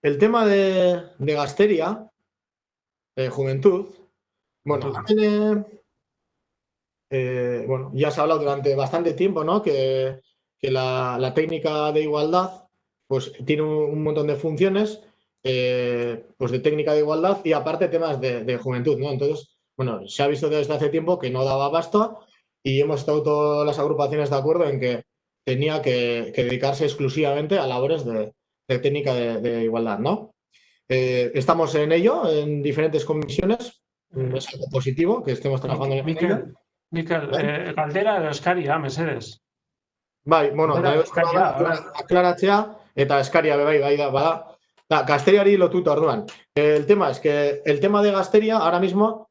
el tema de Gasteria, de juventud, bueno, bueno, ya se ha hablado durante bastante tiempo, ¿no? Que la técnica de igualdad pues tiene un montón de funciones, pues de técnica de igualdad y aparte temas de juventud, ¿no? Entonces, bueno, se ha visto desde hace tiempo que no daba abasto y hemos estado todas las agrupaciones de acuerdo en que tenía que dedicarse exclusivamente a labores de técnica de igualdad, ¿no? Estamos en ello, en diferentes comisiones, es algo positivo que estemos trabajando en ello. Mikel, galdera edo eskaria, mesedez. Bai, bueno, aklaratzea eta eskaria bai da, bada. Gazteriari lotuta orduan. El tema es que el tema de Gasteria ahora mismo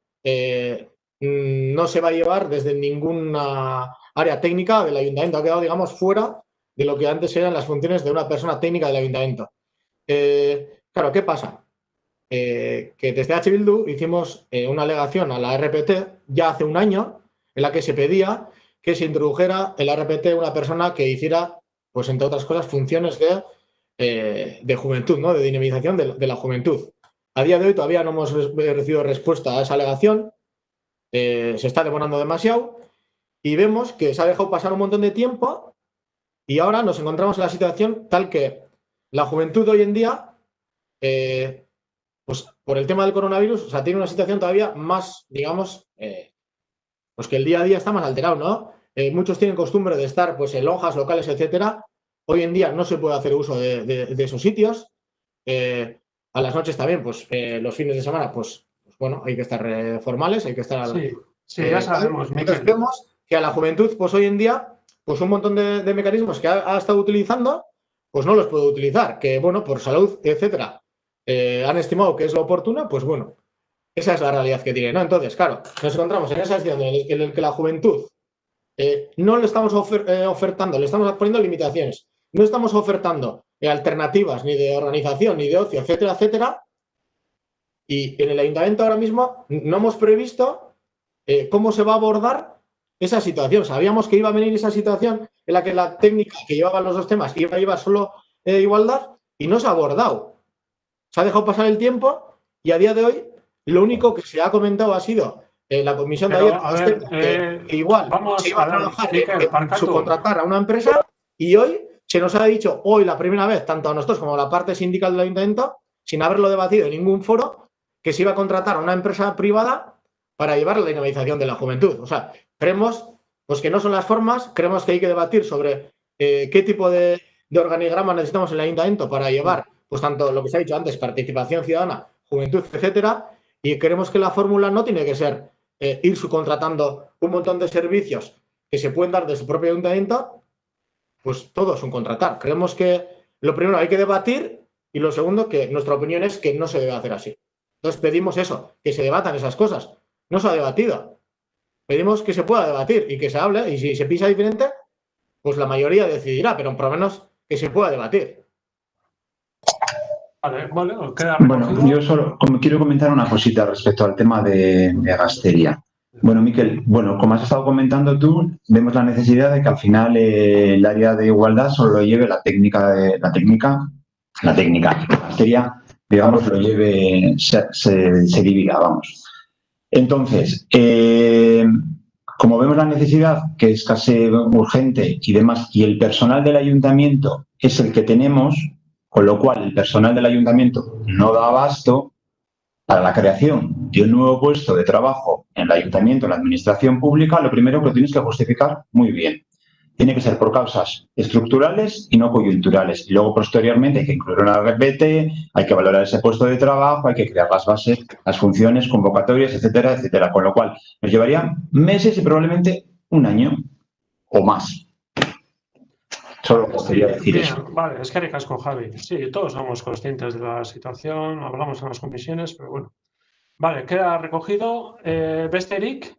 no se va a llevar desde ninguna área técnica del ayuntamiento. Ha quedado, digamos, fuera de lo que antes eran las funciones de una persona técnica del ayuntamiento. Claro, ¿qué pasa? Que desde H. Bildu hicimos una alegación a la RPT ya hace un año en la que se pedía que se introdujera en la RPT una persona que hiciera, pues entre otras cosas, funciones de juventud, ¿no? De dinamización de la juventud. A día de hoy todavía no hemos recibido respuesta a esa alegación, se está demorando demasiado y vemos que se ha dejado pasar un montón de tiempo y ahora nos encontramos en la situación tal que la juventud hoy en día, pues por el tema del coronavirus, o sea, tiene una situación todavía más, digamos, pues que el día a día está más alterado, ¿no? Muchos tienen costumbre de estar pues en lonjas locales, etcétera. Hoy en día no se puede hacer uso de esos sitios. A las noches también, pues los fines de semana, pues bueno, hay que estar formales, hay que estar... Sí, ya sabemos. Entonces vemos que a la juventud, pues hoy en día, pues un montón de mecanismos que ha estado utilizando, pues no los puede utilizar, que bueno, por salud, etcétera, han estimado que es lo oportuno, pues bueno, esa es la realidad que tiene, ¿no? Entonces, claro, nos encontramos en esa situación en la que la juventud no le estamos ofertando, le estamos poniendo limitaciones, no estamos ofertando alternativas ni de organización, ni de ocio, etcétera, etcétera. Y en el ayuntamiento ahora mismo no hemos previsto cómo se va a abordar esa situación. Sabíamos que iba a venir esa situación en la que la técnica que llevaba los dos temas iba a llevar solo igualdad y no se ha abordado. Se ha dejado pasar el tiempo y a día de hoy lo único que se ha comentado ha sido la comisión de ayer que igual se iba a trabajar en subcontratar a una empresa y hoy se nos ha dicho, hoy la primera vez, tanto a nosotros como a la parte sindical del ayuntamiento, sin haberlo debatido en ningún foro, que se iba a contratar a una empresa privada para llevar la dinamización de la juventud. O sea, creemos pues, que no son las formas, creemos que hay que debatir sobre qué tipo de organigrama necesitamos en el ayuntamiento para llevar, pues tanto lo que se ha dicho antes, participación ciudadana, juventud, etcétera, y creemos que la fórmula no tiene que ser ir subcontratando un montón de servicios que se pueden dar desde el propio ayuntamiento, pues todo subcontratar. Creemos que lo primero hay que debatir y lo segundo que nuestra opinión es que no se debe hacer así. Entonces pedimos eso, que se debatan esas cosas. No se ha debatido. Pedimos que se pueda debatir y que se hable y si se piensa diferente, pues la mayoría decidirá, pero por lo menos que se pueda debatir. Vale, queda Bueno, recogido. yo solo quiero comentar una cosita respecto al tema de Gasteria. Bueno, Miquel, como has estado comentando tú, vemos la necesidad de que al final el área de igualdad solo lo lleve la técnica, Gasteria, digamos, lo lleve, se divida, vamos. Entonces, como vemos la necesidad, que es casi urgente y demás, y el personal del ayuntamiento es el que tenemos, con lo cual el personal del ayuntamiento no da abasto para la creación de un nuevo puesto de trabajo en el ayuntamiento, en la administración pública, lo primero que lo tienes que justificar muy bien. Tiene que ser por causas estructurales y no coyunturales. Y luego, posteriormente, hay que incluir una RPT, hay que valorar ese puesto de trabajo, hay que crear las bases, las funciones, convocatorias, etcétera, etcétera. Con lo cual, nos llevaría meses y probablemente un año o más. Solo quería decir eso. Vale, es que ricasco, Javi. Sí, todos somos conscientes de la situación, hablamos en las comisiones, pero bueno. Vale, queda recogido. Besterik,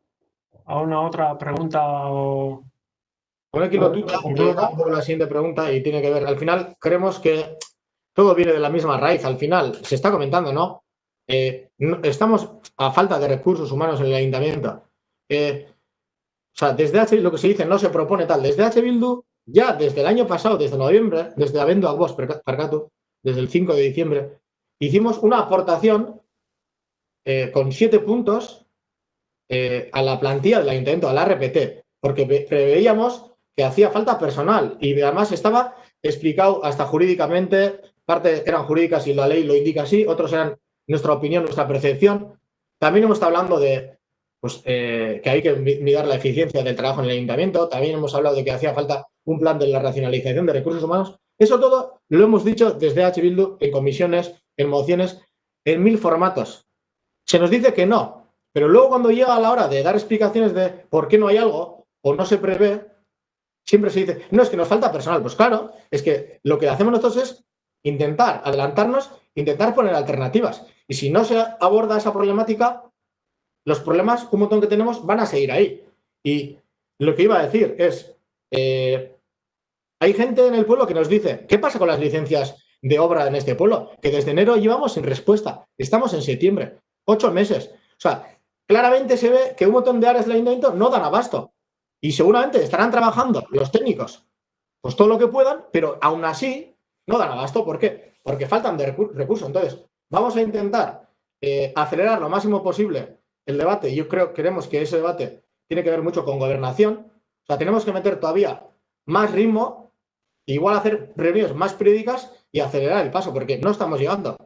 ¿a una otra pregunta o...? Por aquí lo tuta, la siguiente pregunta y tiene que ver, al final creemos que todo viene de la misma raíz, al final se está comentando, ¿no? Estamos a falta de recursos humanos en el ayuntamiento. O sea, desde H, lo que se dice, no se propone tal. Desde H Bildu, ya desde el año pasado, desde noviembre, desde Abendu Agbos Percatu, desde el 5 de diciembre, hicimos una aportación con 7 puntos a la plantilla del ayuntamiento, a la RPT, porque preveíamos que hacía falta personal y además estaba explicado hasta jurídicamente, partes eran jurídicas y la ley lo indica así, otros eran nuestra opinión, nuestra percepción. También hemos estado hablando de que hay que mirar la eficiencia del trabajo en el ayuntamiento, también hemos hablado de que hacía falta un plan de la racionalización de recursos humanos. Eso todo lo hemos dicho desde H Bildu en comisiones, en mociones, en 1000 formatos. Se nos dice que no, pero luego cuando llega la hora de dar explicaciones de por qué no hay algo o no se prevé, siempre se dice, no, es que nos falta personal. Pues claro, es que lo que hacemos nosotros es intentar adelantarnos, intentar poner alternativas. Y si no se aborda esa problemática, los problemas, un montón que tenemos, van a seguir ahí. Y lo que iba a decir es, hay gente en el pueblo que nos dice, ¿qué pasa con las licencias de obra en este pueblo? Que desde enero llevamos sin respuesta. Estamos en septiembre, 8 meses. O sea, claramente se ve que un montón de áreas del ayuntamiento no dan abasto. Y seguramente estarán trabajando los técnicos pues todo lo que puedan, pero aún así no dan abasto. ¿Por qué? Porque faltan de recursos. Entonces, vamos a intentar acelerar lo máximo posible el debate. Yo creemos que ese debate tiene que ver mucho con gobernación. O sea, tenemos que meter todavía más ritmo, igual hacer reuniones más periódicas y acelerar el paso, porque no estamos llegando.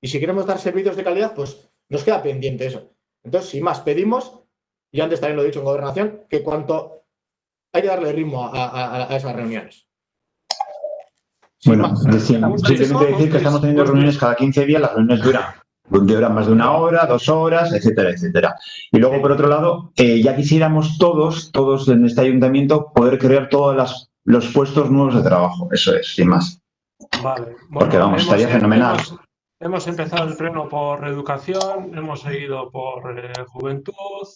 Y si queremos dar servicios de calidad, pues nos queda pendiente eso. Entonces, sin más, pedimos, y antes también lo he dicho en gobernación, que cuanto hay que darle ritmo a esas reuniones. Bueno, simplemente decir que estamos teniendo reuniones cada 15 días, las reuniones duran más de 1 hora, 2 horas, etcétera, etcétera. Y luego, por otro lado, ya quisiéramos todos en este ayuntamiento poder crear todos los puestos nuevos de trabajo. Eso es, sin más. Vale. Bueno, porque vamos, estaría fenomenal. Hemos empezado el pleno por reeducación, hemos seguido por juventud,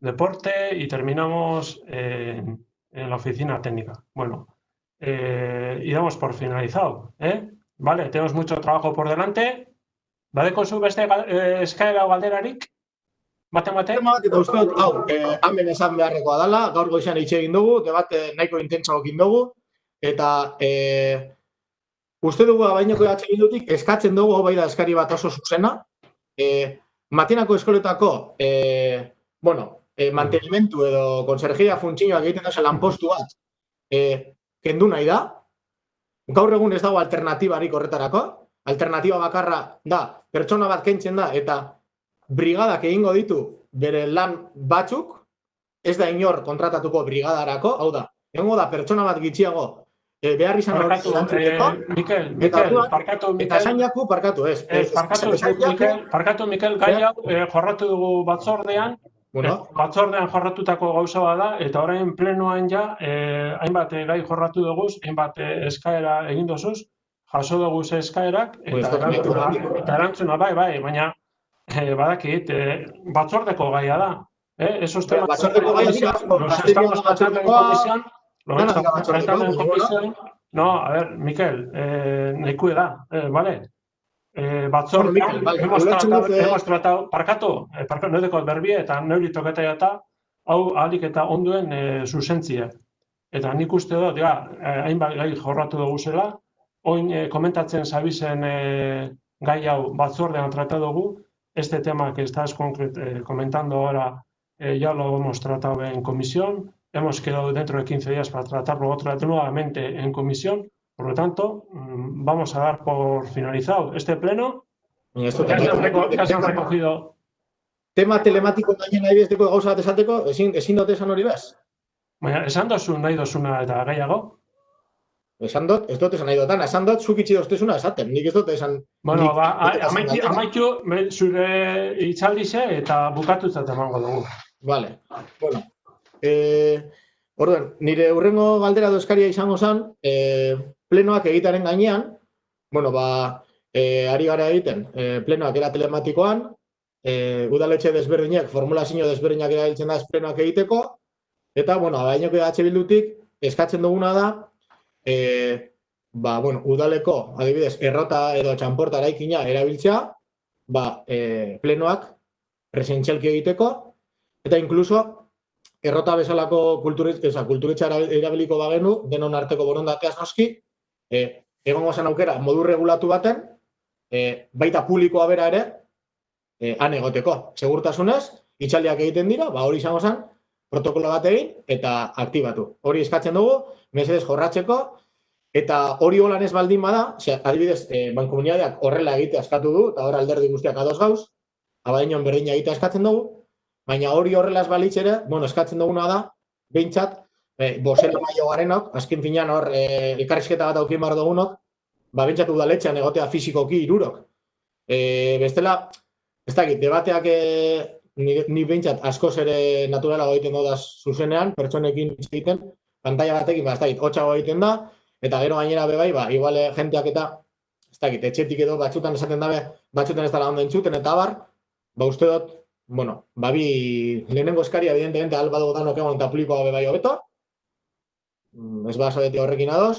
deporte y terminamos en la oficina técnica. Bueno, y damos por finalizado. Vale, tenemos mucho trabajo por delante. Badekozu beste eskaera galderarik? Bate? Uste dut, hemen esan beharrekoa dela, gaur goizean hitz egin dugu, debate nahiko intentso egin dugu, eta uste dugu abaineko H Bildutik eskatzen dugu, bai da eskari bat oso zuzena, Matinako eskoletako, mantenimentu edo konserjeria funtzioak egiten da lanpostu bat kendu nahi da. Gaur egun ez dago alternatibarik horretarako. Alternatiba bakarra da, pertsona bat kentzen da eta brigadak egingo ditu bere lan batzuk, ez da inor kontratatatuko brigadarako, hau da, egongo da pertsona bat gitxiago behar izan hori zantzuteko. Eta zainaku, Mikel, gai hau jorratu dugu batzordean, batzordean jorratutako gauza bada, eta orain plenoan ja, hainbat gai jorratu dugu, hainbat eskaera egin dozuz, jaso dugu eskaerak, eta erantzuna bai, baina badakit, batzordeko gaia da. Batzordeko gaia No, a ver, Mikel, nahikue da, vale? batzordean Mikel, hemos tratado, parkatu, no dekot berbie, eta neuri toketea eta hau ahalik eta onduen zuzentzia. Eta nik uste dut, hainbat gai jorratu dugu zela, oin komentatzen zabizen gai hau batzordean tratatu dugu, este tema que estás comentando ahora ya lo hemos tratado en comisión, hemos quedado dentro de 15 días para tratarlo nuevamente en comisión. Por lo tanto, vamos a dar por finalizado este pleno. Ya se han recogido. Tema telematiko gainen nahi besteko gauza bat esateko, ezin dut esan hori bez? Baina, esan dozu nahi dozuna eta gehiago? Esan dut, ez dut esan nahi dutana, esan dut zuk itxi doztezuna esaten, nik ez dut esan... Bueno, amaitu zure itzaldize eta bukatutzat emango dugu. Vale, bueno. Orduan, nire hurrengo galdera dozkaria izango zen, plenoak egitaren gainean, bueno, ari gara egiten, plenoak era telematikoan, udaletxe desberdinak, formulazio desberdinak erabiltzen da plenoak egiteko, eta, bueno, abainoko Bildutik eskatzen duguna da, udaleko, adibidez, errota edo txanporta eraikina erabiltzea, plenoak presentzialki egiteko, eta inkluso, errota bezalako kulturetxa erabiliko bagenu, denon arteko borondateaz noski, egongo zen aukera modu regulatu baten, baita publikoa bera ere, han egoteko. Segurtasunez, itxaldiak egiten dira, hori izango zen, protokolo bat egin eta aktibatu. Hori eskatzen dugu, mesedez jorratzeko, eta hori holan ez baldin bada, adibidez, mankomunidadeak horrela egitea eskatu du, eta hor alderdi guztiak ados gauz, abadinon berdina egitea eskatzen dugu, baina hori horrela ez balitz ere, eskatzen duguna da, behintzat, bozera maio garenok, azken finean hor elkarrizketa bat aukin behar dugunok, behintzat udaletxean egotea fizikoki hirurok. Bestela, ez dakit, debateak ni behintzat askoz ere naturala egiten dudaz zuzenean, pertsonekin egiten, pantalla batekin, ez dakit, hotxago egiten da, eta gero gainera bebai, igual jenteak eta, ez dakit, etxetik edo batzutan esaten dabe, batzutan ez dara ondo entzuten, eta abar, uste dut, lehenengo eskaria, evidentemente, alba dugu danok egon eta publikoa bebai hobeto, ez beti horrekin adoz,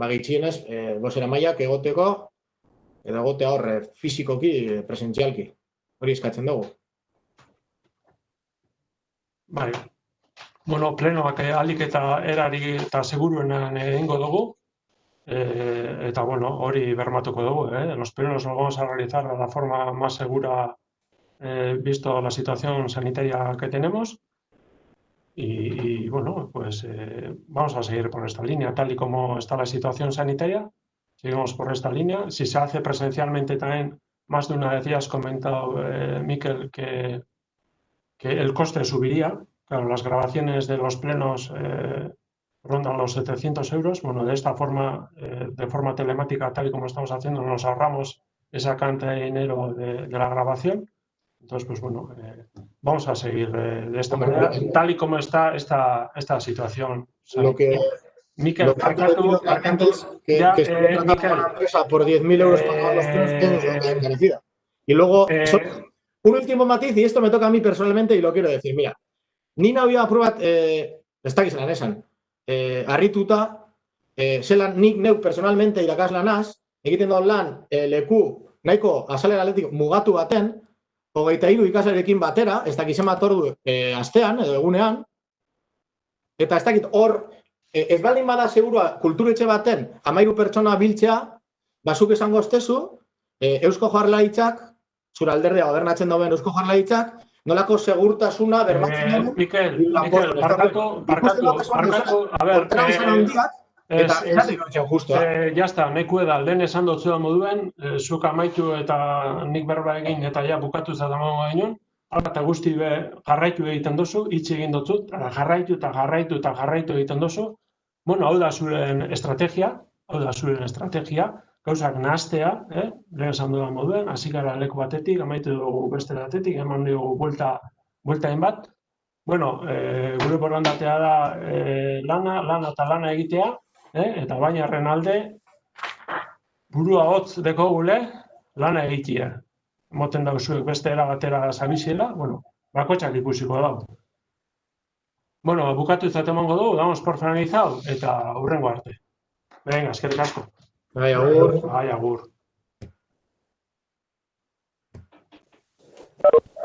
gitxienez, bozera mailak egoteko, edo egotea horre fizikoki, presentzialki, hori eskatzen dugu. Bai, plenoak alik eta erari eta seguruenan egingo dugu, eta hori bermatuko dugu. Los plenos los vamos a realizar de la forma más segura visto la situación sanitaria que tenemos y vamos a seguir por esta línea, tal y como está la situación sanitaria, seguimos por esta línea. Si se hace presencialmente también, más de una vez ya has comentado, Mikel, que el coste subiría. Claro, las grabaciones de los plenos rondan los 700 euros. Bueno, de esta forma, de forma telemática, tal y como estamos haciendo, nos ahorramos esa cantidad de dinero de la grabación. Entonces, vamos a seguir de esta manera, tal y como está esta situación. Lo que Mikel, por 10.000 euros para los plenos encarecida. Y luego, un último matiz, y esto me toca a mí personalmente y lo quiero decir. Mira, ni nahi aprobat, ez dakiz lan esan, harrituta, zelan nik neuk personalmente irakaslanaz, egiten dut lan leku nahiko azalera aldetik mugatu baten, 23 ikaslerekin batera, ez dakiz emat ordu astean edo egunean, eta ez dakit hor, ez baldin bada segurua kulturetxe baten 13 pertsona biltzea, zuk esango estezu, Eusko Jaurlaritzak, zure alderdea gobernatzen dauen Eusko Jaurlaritzak, nolako segurtasuna bermatzen dugu. Mikel, barkatu, a ver, ya está, neku eda, lehen esan dutzu da moduen, zuk amaitu eta nik berba egin eta ja bukatu zadamango gainon, eta guzti jarraitu egiten duzu, hitz egin dutzut, jarraitu egiten duzu. Bueno, hau da zuren estrategia, gauzak nahaztea, lehen esan dudan moduen, hasi gara leku batetik, amaitu dugu beste batetik, eman dugu bueltain bat. Bueno, gure borondatea da lana egitea, eta baina horren alde, burua hotz dekogule, lana egitea. Moten dauzuek beste erabatera zabiziela, bakotxak ikusiko dago. Bueno, bukatu izate emango dugu, damos por finalizado, eta hurrengo arte. Venga, eskerrik asko. Bai, agur. Agur.